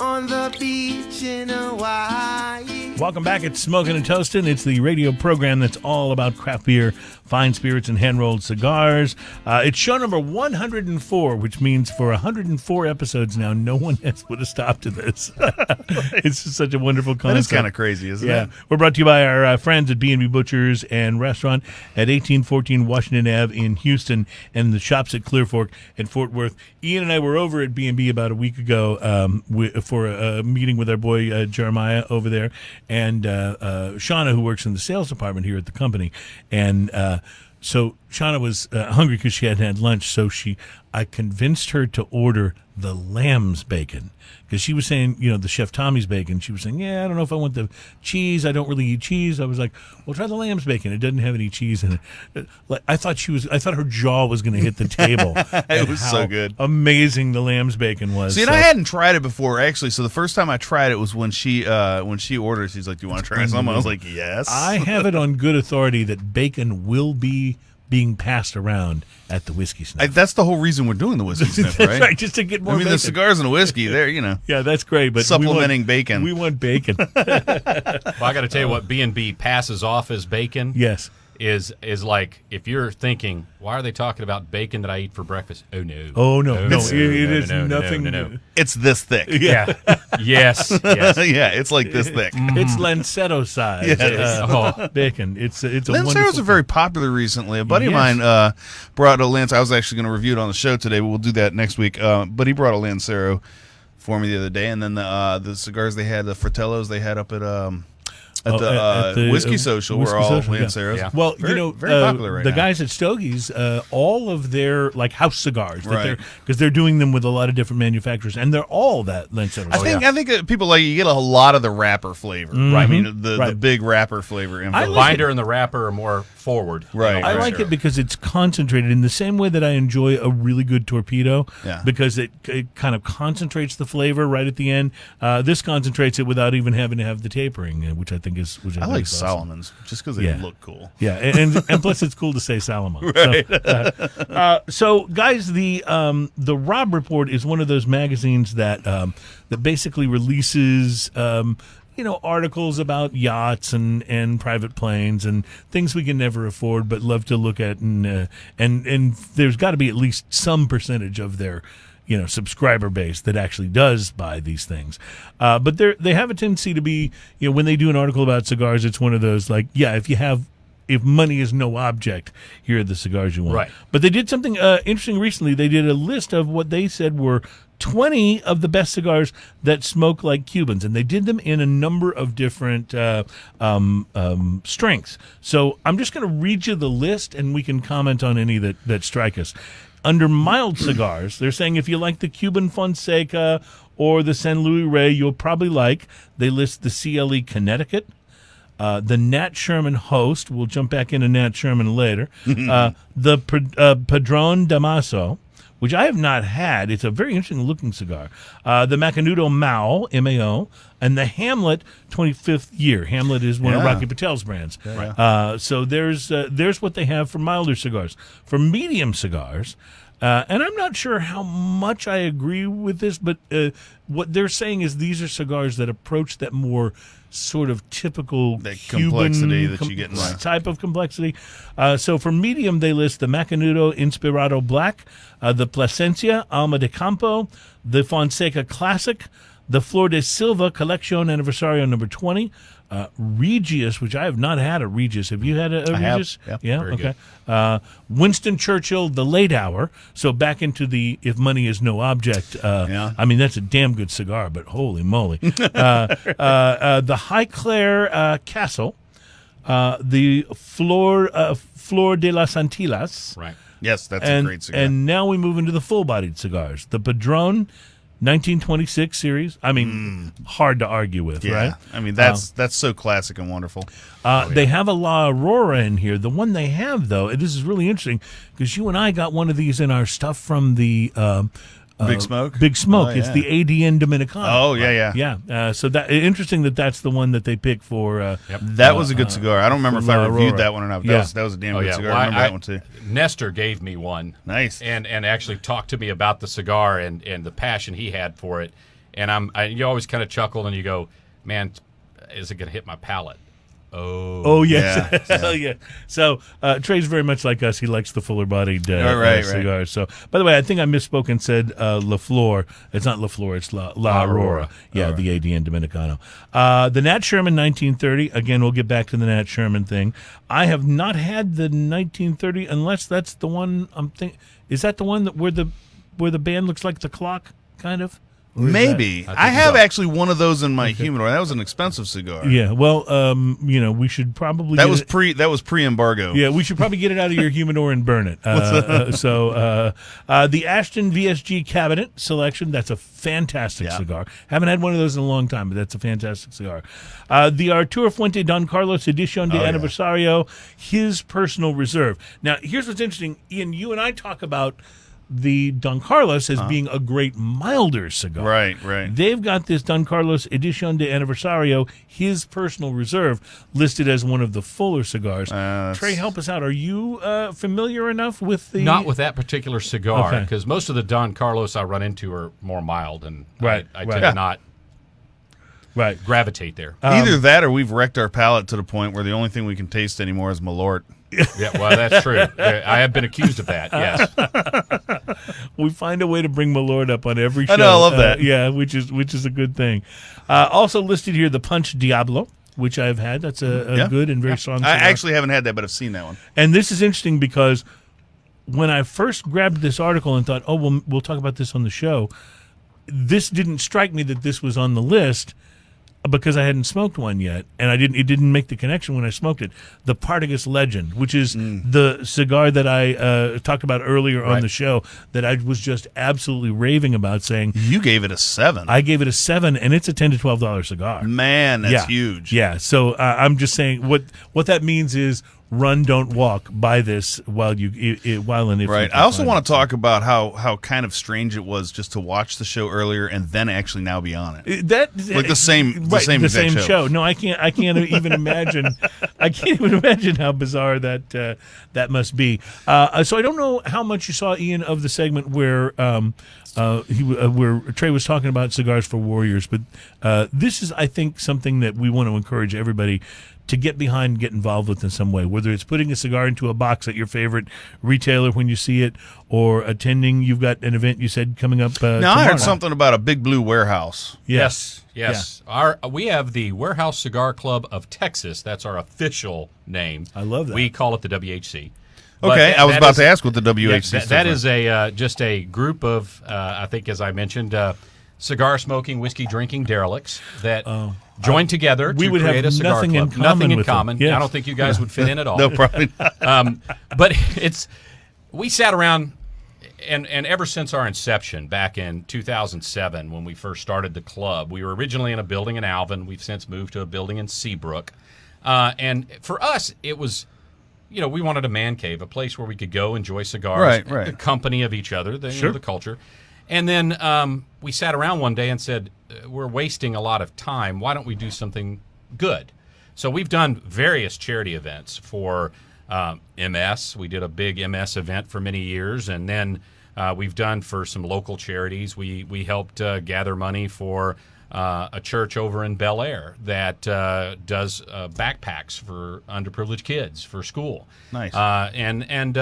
On the beach in Hawaii, Welcome back. It's Smoking and Toasting. It's the radio program that's all about craft beer, fine spirits, and hand-rolled cigars. It's show number 104, which means for 104 episodes now, no one has put a stop to this. It's just such a wonderful concept. That is kind of crazy, isn't it? We're brought to you by our friends at B&B Butchers and Restaurant at 1814 Washington Ave in Houston, and the shops at Clear Fork and Fort Worth. Ian and I were over at B&B about a week ago for a meeting with our boy Jeremiah over there, and Shauna, who works in the sales department here at the company. And so Shauna was hungry because she hadn't had lunch, so I convinced her to order the lamb's bacon, because she was saying, the Chef Tommy's bacon. She was saying, yeah, I don't know if I want the cheese. I don't really eat cheese. I was like, well, try the lamb's bacon. It doesn't have any cheese in it. I thought her jaw was going to hit the table. It was so good. Amazing the lamb's bacon was. See, and I hadn't tried it before, actually. So the first time I tried it was when she ordered. She's like, "Do you want to try some?" I was like, "Yes." I have it on good authority that bacon will be being passed around at the whiskey sniff. That's the whole reason we're doing the whiskey sniff, right? That's right, just to get more bacon. the cigars and the whiskey, they're, Yeah, that's great, but supplementing bacon. We want bacon. Well, I got to tell you what B&B passes off as bacon. Yes. Is like, if you're thinking, why are they talking about bacon that I eat for breakfast? Oh no! Oh no! It is nothing. No. It's this thick. Yeah. Yes. Yeah, it's like this thick. It's Lancetto size bacon. It's a Lanceros are very popular recently. A buddy of mine brought a Lancero. I was actually going to review it on the show today, but we'll do that next week. But he brought a Lancero for me the other day, and then the cigars they had, the Fratellos they had up at the Whiskey Social were all Lanceros. Yeah. Well, very popular right the now. guys at Stogie's, all of their house cigars, Right. because they're doing them with a lot of different manufacturers, and they're all that Lancero. I think people like you get a lot of the wrapper flavor. Right. I mean the big wrapper flavor. The binder and the wrapper are more forward. Right. I like it because it's concentrated in the same way that I enjoy a really good torpedo. Yeah. Because it kind of concentrates the flavor right at the end. This concentrates it without even having to have the tapering, which I think is. I like awesome. Salomons just because they look cool. Yeah, and plus it's cool to say Salomon. Right. So guys, the Rob Report is one of those magazines that basically releases articles about yachts and private planes and things we can never afford but love to look at, and there's got to be at least some percentage of their subscriber base that actually does buy these things. But they have a tendency to be, when they do an article about cigars, it's one of those if money is no object, here are the cigars you want. Right. But they did something interesting recently. They did a list of what they said were 20 of the best cigars that smoke like Cubans, and they did them in a number of different strengths. So I'm just going to read you the list, and we can comment on any that strike us. Under mild cigars, they're saying if you like the Cuban Fonseca or the San Luis Rey, you'll probably like. They list the CLE Connecticut, the Nat Sherman Host. We'll jump back into Nat Sherman later. The Padron Damaso, which I have not had. It's a very interesting looking cigar. The Macanudo Mao, MAO, and the Hamlet 25th Year. Hamlet is one of Rocky Patel's brands. Yeah. So there's what they have for milder cigars. For medium cigars, and I'm not sure how much I agree with this, but what they're saying is these are cigars that approach that more sort of typical Cuban complexity that you get in type of complexity. So for medium, they list the Macanudo Inspirado Black, the Plasencia Alma de Campo, the Fonseca Classic, the Flor de Silva Collection Aniversario number 20, Regius, which I have not had a Regius. Have you had a Regius? Have. Yeah. Very Okay. Winston Churchill, the Late Hour. So back into the if money is no object. I mean, that's a damn good cigar, but holy moly. The High Claire Castle, the Flor de las Antillas. Right. Yes, that's a great cigar. And now we move into the full-bodied cigars. The Padron 1926 series. I mean, hard to argue with, right? I mean, that's so classic and wonderful. They have a La Aurora in here. The one they have, though, and this is really interesting because you and I got one of these in our stuff from the Big Smoke? Big Smoke. Oh, It's yeah. the ADN Dominicana. Oh, yeah. Yeah. So that interesting that's the one that they picked for. That was a good cigar. I don't remember if I La reviewed Aurora. that one or not. But Yeah. that was a damn Oh, good yeah. cigar. Well, I remember that one too. Nestor gave me one. Nice. And actually talked to me about the cigar and the passion he had for it. And you always kind of chuckle and you go, man, is it going to hit my palate? Oh yes, Yeah. yeah. So Trey's very much like us. He likes the fuller-bodied Right. cigars. So, by the way, I think I misspoke and said La Flor. It's not La Flor. It's La Aurora. Yeah, the ADN Dominicano. The Nat Sherman 1930. Again, we'll get back to the Nat Sherman thing. I have not had the 1930 unless that's the one I'm thinking. Is that the one that where the band looks like the clock, kind of? Or is Maybe. that- I have so. actually one of those in my humidor. That was an expensive cigar. Yeah. Well, we should probably That get was it- pre-embargo. Yeah, we should probably get it out of your humidor and burn it. The Ashton VSG Cabinet Selection, that's a fantastic cigar. Haven't had one of those in a long time, but that's a fantastic cigar. The Arturo Fuente Don Carlos Edición de Aniversario, his personal reserve. Now, here's what's interesting. Ian, you and I talk about the Don Carlos as being a great milder cigar. Right. They've got this Don Carlos Edición de Aniversario, his personal reserve, listed as one of the fuller cigars. Trey, help us out. Are you familiar enough with the... Not with that particular cigar, Okay. because most of the Don Carlos I run into are more mild, and Right, I right. tend to not Right. gravitate there. Either that or we've wrecked our palate to the point where the only thing we can taste anymore is Malort. Yeah, well, that's true. I have been accused of that, yes. We find a way to bring Malort up on every show. I know, I love that. Yeah, which is a good thing. Also listed here, the Punch Diablo, which I've had. That's a good and very strong I cigar. actually haven't had that, but I've seen that one. And this is interesting because when I first grabbed this article and thought, we'll talk about this on the show, this didn't strike me that this was on the list because I hadn't smoked one yet, and it didn't make the connection when I smoked it. The Partagas Legend, which is the cigar that I talked about earlier on Right. the show, that I was just absolutely raving about, saying You gave it a 7. I gave it a 7, and it's a $10 to $12 cigar. Man, that's Yeah. huge. Yeah, so I'm just saying what that means is run, don't walk. Buy this while and if you Right. can I also find want it. to talk about how kind of strange it was just to watch the show earlier and then actually now be on it. Like the same exact show. No, I can't even imagine. I can't even imagine how bizarre that must be. So I don't know how much you saw, Ian, of the segment where where Trey was talking about Cigars for Warriors, but this is, I think, something that we want to encourage everybody to get behind and get involved with in some way, whether it's putting a cigar into a box at your favorite retailer when you see it, or attending. You've got an event you said coming up Now, I tomorrow. heard something about a Big Blue Warehouse. Yes. We have the Warehouse Cigar Club of Texas. That's our official name. I love that. We call it the WHC. But Okay, I was that about is- to ask what the Yeah, WHC that stands is for. just a group of, I think, as I mentioned, cigar smoking, whiskey drinking derelicts that join together we to would have create a cigar nothing in club. common Nothing in with them. common. Yes. I don't think you guys would fit in at all. No, probably not. But we sat around, and ever since our inception back in 2007 when we first started the club, we were originally in a building in Alvin. We've since moved to a building in Seabrook. And for us, it was, we wanted a man cave, a place where we could go enjoy cigars, Right. the company of each other, the culture. And then we sat around one day and said, we're wasting a lot of time. Why don't we do something good? So we've done various charity events for MS. We did a big MS event for many years, and then we've done for some local charities. We helped gather money for a church over in Bel Air that does backpacks for underprivileged kids for school. Nice. And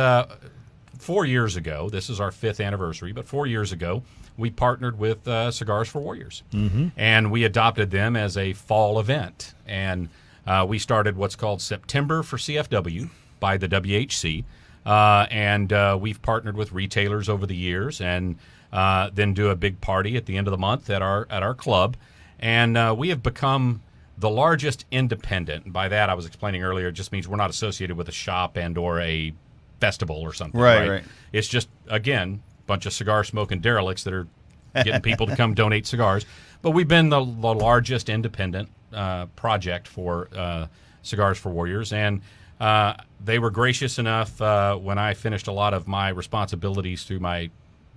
4 years ago, this is our 5th anniversary, but 4 years ago, we partnered with Cigars for Warriors, and we adopted them as a fall event. And we started what's called September for CFW by the WHC, and we've partnered with retailers over the years, and then do a big party at the end of the month at our club. And we have become the largest independent. And by that, I was explaining earlier, it just means we're not associated with a shop and or a festival or something. Right. It's just, again, a bunch of cigar smoking derelicts that are getting people to come donate cigars. But we've been the largest independent project for Cigars for Warriors. And they were gracious enough when I finished a lot of my responsibilities through my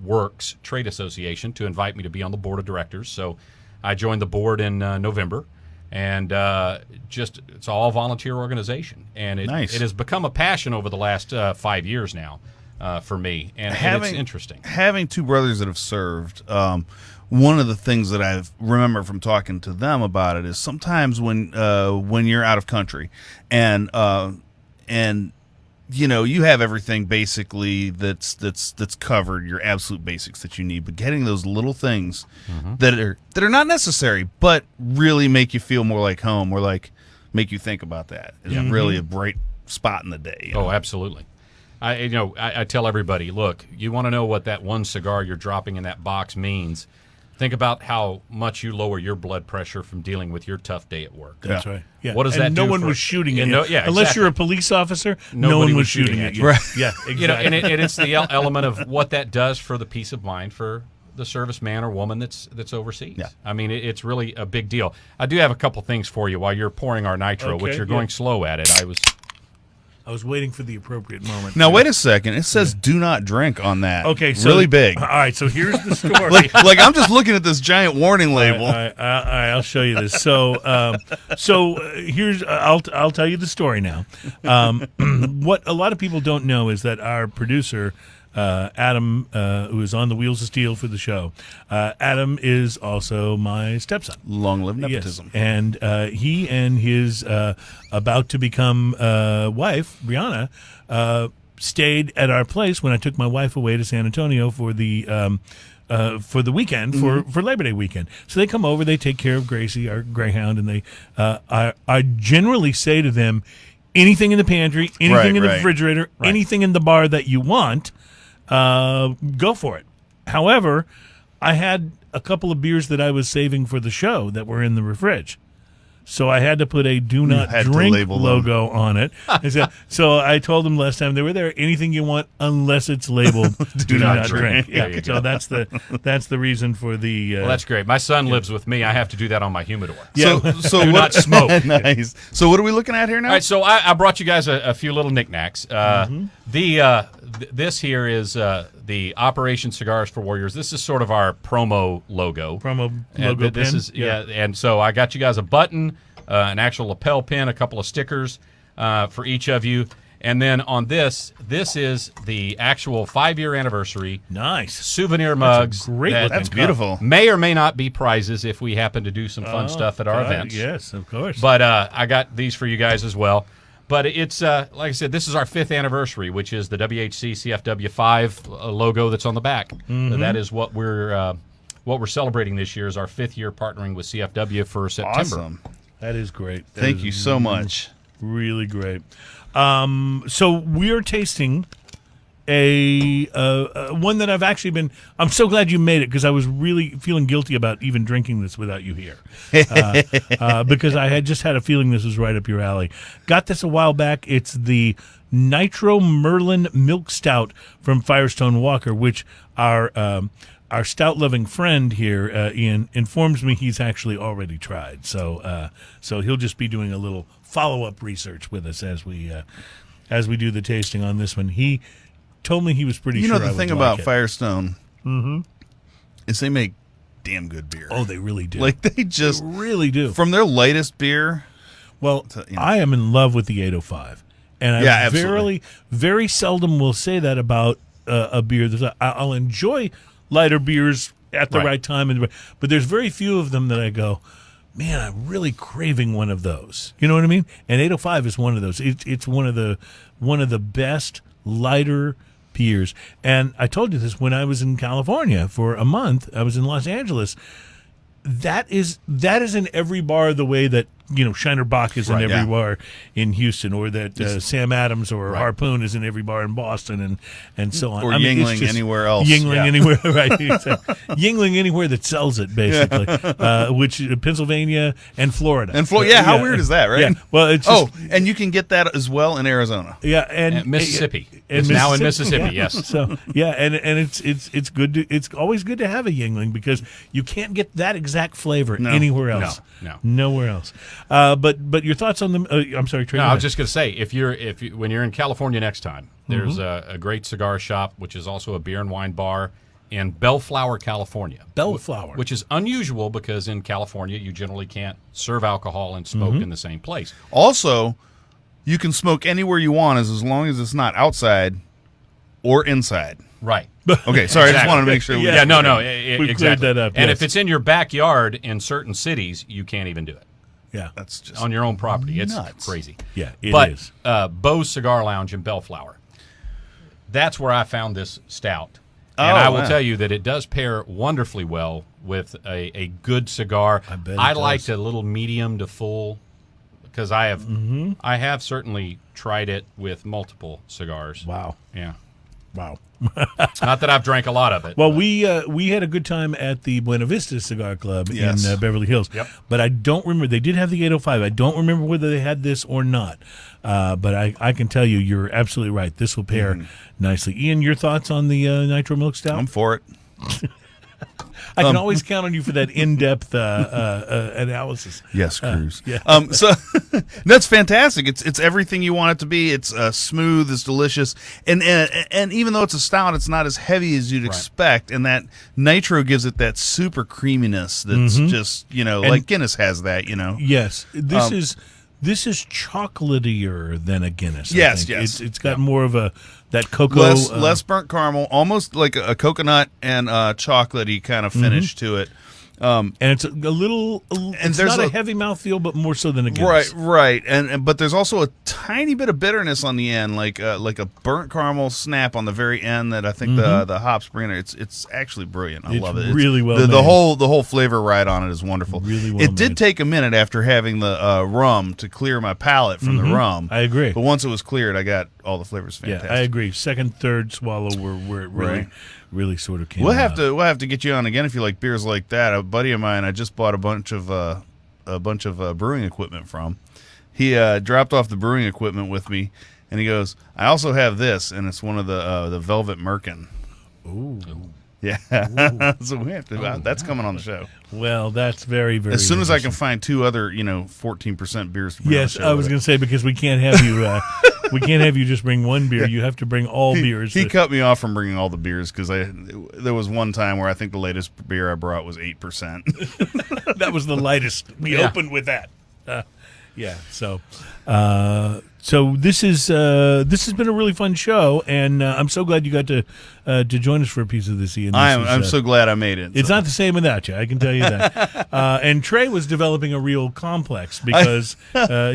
Works Trade Association to invite me to be on the board of directors. So I joined the board in November. And it's all volunteer organization. And it has become a passion over the last 5 years now for me. And it's interesting. Having two brothers that have served, one of the things that I remember from talking to them about it is sometimes when you're out of country and you know, you have everything basically that's covered, your absolute basics that you need, but getting those little things that are not necessary but really make you feel more like home or like make you think about that is really a bright spot in the day. Oh, absolutely. I tell everybody, look, you want to know what that one cigar you're dropping in that box means. Think about how much you lower your blood pressure from dealing with your tough day at work. That's right. Yeah. What does and that no do one for- was shooting at and you. no- yeah, Unless exactly. you're a police officer, no Nobody one was shooting at you. Right. Yeah, exactly. You know, and it's the element of what that does for the peace of mind for the serviceman or woman that's overseas. Yeah. I mean, it's really a big deal. I do have a couple things for you while you're pouring our nitro, Okay, which you're going slow at it. I was waiting for the appropriate moment. Now wait a second. It says "do not drink" on that. Okay, so really big. All right, so here's the story. like I'm just looking at this giant warning label. All right, I'll show you this. So, here's I'll tell you the story now. What a lot of people don't know is that our producer, Adam, who is on the Wheels of Steel for the show, Adam is also my stepson. Long live nepotism. Yes. And he and his about to become wife, Brianna, stayed at our place when I took my wife away to San Antonio for the weekend, for Labor Day weekend. So they come over, they take care of Gracie, our greyhound, and they I generally say to them, anything in the pantry, anything in the refrigerator, anything in the bar that you want, go for it. However, I had a couple of beers that I was saving for the show that were in the refrige. So I had to put a "Do Not Drink" logo on it. So I told them last time they were there, anything you want unless it's labeled "Do Not Drink." Yeah. So that's the reason for the. Well, that's great. My son lives with me. I have to do that on my humidor. Yeah. So Do not smoke. Nice. So what are we looking at here now? All right, so I brought you guys a few little knickknacks. This here is the Operation Cigars for Warriors. This is sort of our promo logo. Logo This pin. is and so I got you guys a button, an actual lapel pin, a couple of stickers for each of you. And then on this is the actual 5-year anniversary. Nice. Souvenir mugs. That's beautiful. May or may not be prizes if we happen to do some fun stuff at our events. Yes, of course. But I got these for you guys as well. But it's, like I said, this is our 5th anniversary, which is the WHC CFW 5 logo that's on the back. So that is what we're celebrating this year is our 5th year partnering with CFW for September. Awesome. That is great. Thank you so much. Really great. So we are tasting a one that I've actually been. I'm so glad you made it because I was really feeling guilty about even drinking this without you here, because I had just had a feeling this was right up your alley. Got this a while back. It's the Nitro Merlin Milk Stout from Firestone Walker, which our stout loving friend here, Ian, informs me he's actually already tried. So he'll just be doing a little follow up research with us as we do the tasting on this one. He told me he was pretty sure. You know the thing about Firestone is they make damn good beer. Oh, they really do. Like they just really do. From their latest beer. Well, I am in love with the 805, and I very seldom will say that about a beer. I'll enjoy lighter beers at the right time, but there's very few of them that I go, man, I'm really craving one of those. You know what I mean? And 805 is one of those. It's one of the best lighter beers. And I told you this when I was in California for a month. I was in Los Angeles. That is in every bar the way that Shiner Bock is in every bar in Houston, or that Sam Adams or Harpoon is in every bar in Boston, and so on. Or Yingling anywhere else. Yingling anywhere, right? Yingling anywhere that sells it, basically. Which Pennsylvania and Florida. How weird is that, right? Yeah. Well, it's just, and you can get that as well in Arizona. Yeah, and Mississippi. It's now in Mississippi. Yes. So and it's good. It's always good to have a Yingling because you can't get that exact flavor anywhere else. No. Nowhere else. But your thoughts on them? I'm sorry, Trey. No, I was just going to say, when you're in California next time, there's a great cigar shop, which is also a beer and wine bar in Bellflower, California. Bellflower, which is unusual because in California you generally can't serve alcohol and smoke in the same place. Also, you can smoke anywhere you want as long as it's not outside or inside. Right. Okay, sorry, I just wanted to make sure. Yeah, no, We've exactly. cleared that up, And yes. if it's in your backyard in certain cities, you can't even do it Yeah. That's just on your own property. It's nuts. crazy. Yeah, it but is. Bo's Cigar Lounge in Bellflower. That's where I found this stout. Oh, And I will wow. tell you that it does pair wonderfully well with a good cigar. I bet it I does. liked a little medium to full because I have Mm-hmm. I have certainly tried it with multiple cigars. Wow. Yeah. Wow. Not that I've drank a lot of it. Well, we had a good time at the Buena Vista Cigar Club Yes. in Beverly Hills. Yep. But I don't remember. They did have the 805. I don't remember whether they had this or not. But I can tell you, you're absolutely right. This will pair nicely. Ian, your thoughts on the Nitro Milk Stout? I'm for it. I can always count on you for that in-depth analysis. Yes, Cruz. yeah. So that's fantastic. It's everything you want it to be. It's smooth. It's delicious. And even though it's a stout, it's not as heavy as you'd expect. And that nitro gives it that super creaminess. That's just like Guinness has that. Yes, this is chocolatier than a Guinness. I Yes, think. yes. It's got more of that cocoa. Less burnt caramel, almost like a coconut and chocolatey kind of finish to it. and it's a little. It's there's not a a- heavy mouthfeel, but more so than a Guinness. Right, but there's also a tiny bit of bitterness on the end, like a burnt caramel snap on the very end that I think the hops bring in. It's actually brilliant. I It's love it. really well the made. whole flavor ride on it is wonderful. Really well It did made. take a minute after having the rum to clear my palate from the rum. I agree. But once it was cleared, I got all the flavors fantastic. Yeah, I agree. Second, third swallow where it Right. really sort of came. We'll out. have to get you on again if you like beers like that. A buddy of mine, I just bought a bunch of brewing equipment from. He dropped off the brewing equipment with me, and he goes, "I also have this, and it's one of the Velvet Merkin." Ooh. Yeah, so we have to. That's coming on the show Well, that's very, very. as soon as I can interesting. find two other 14% beers. To bring on Yes, the show I was with going to say because we can't have you. We can't have you just bring one beer. You have to bring all it. beers. He that- cut me off from bringing all the beers because there was one time where I think the latest beer I brought was 8%. that was the lightest. We Yeah. opened with that. Yeah. So this has been a really fun show, and I'm so glad you got to join us for a piece of this, Ian. This I'm is, so glad I made it. It's so. not the same without you, I can tell you that. And Trey was developing a real complex because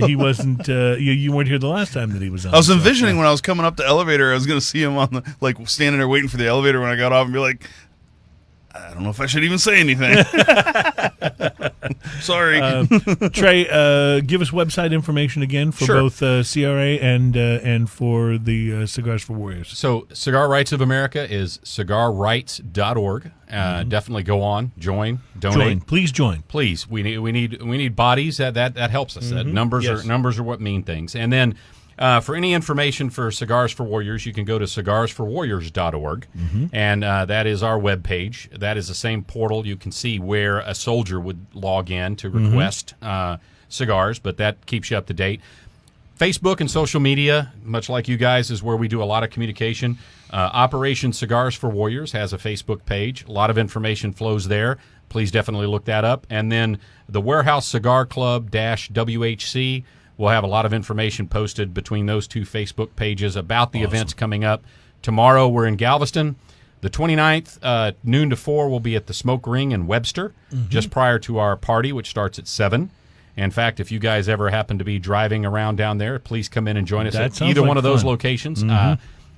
he wasn't. You weren't here the last time that he was on. I was so, envisioning when I was coming up the elevator, I was going to see him on the standing there waiting for the elevator when I got off and be like, I don't know if I should even say anything. Sorry. Trey, give us website information again for Sure. both CRA and for the Cigars for Warriors. So, Cigar Rights of America is cigarrights.org. Definitely go on, join, donate. Please join. Please, we need bodies. That helps us. Numbers Yes. are what mean things. And then for any information for Cigars for Warriors, you can go to cigarsforwarriors.org, and that is our webpage. That is the same portal you can see where a soldier would log in to request cigars, but that keeps you up to date. Facebook and social media, much like you guys, is where we do a lot of communication. Operation Cigars for Warriors has a Facebook page. A lot of information flows there. Please definitely look that up. And then the Warehouse Cigar Club -WHC will have a lot of information posted between those two Facebook pages about the events coming up. Tomorrow we're in Galveston. The 29th, noon to 4, we'll be at the Smoke Ring in Webster, just prior to our party, which starts at 7. In fact, if you guys ever happen to be driving around down there, please come in and join us That at sounds either like one of those fun. locations.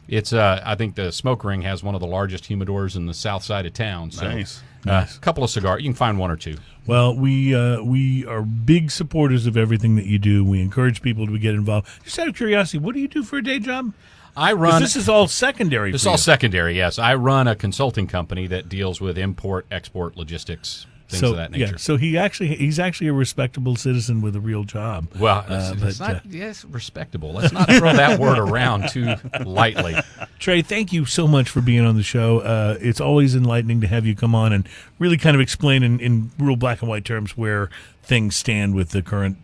It's I think the Smoke Ring has one of the largest humidors in the south side of town. So, Nice. A couple of cigars. You can find one or two. Well, we are big supporters of everything that you do. We encourage people to get involved. Just out of curiosity, what do you do for a day job? I 'Cause run. this is all secondary. This is for all you. secondary, yes. I run a consulting company that deals with import, export, logistics, things of that nature. Yeah, so he's actually a respectable citizen with a real job. Well, it's not, yes, respectable. Let's not throw that word around too lightly. Trey, thank you so much for being on the show. It's always enlightening to have you come on and really kind of explain in real black and white terms where things stand with the current,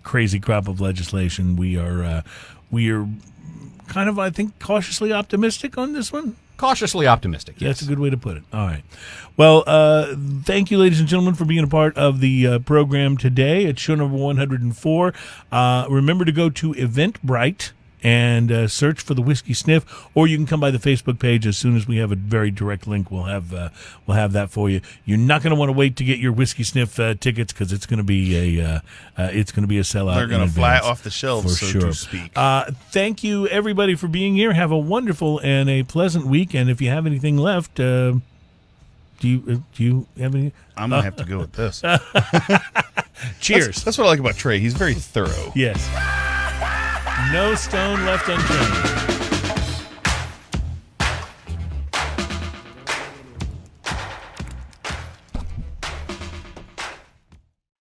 crazy crop of legislation. We are kind of, I think, cautiously optimistic on this one. Cautiously optimistic, yes. That's a good way to put it. All right. Well, thank you, ladies and gentlemen, for being a part of the program today. It's show number 104. Remember to go to Eventbrite. and search for the Whiskey Sniff, or you can come by the Facebook page. As soon as we have a very direct link, we'll have that for you. You're not going to want to wait to get your Whiskey Sniff tickets, because it's going to be a sellout. They're going to fly off the shelves, for so sure. to speak. Thank you, everybody, for being here. Have a wonderful and a pleasant week. And if you have anything left, do you have any? I'm going to have to go with this. Cheers. That's what I like about Trey. He's very thorough. Yes. No stone left unturned.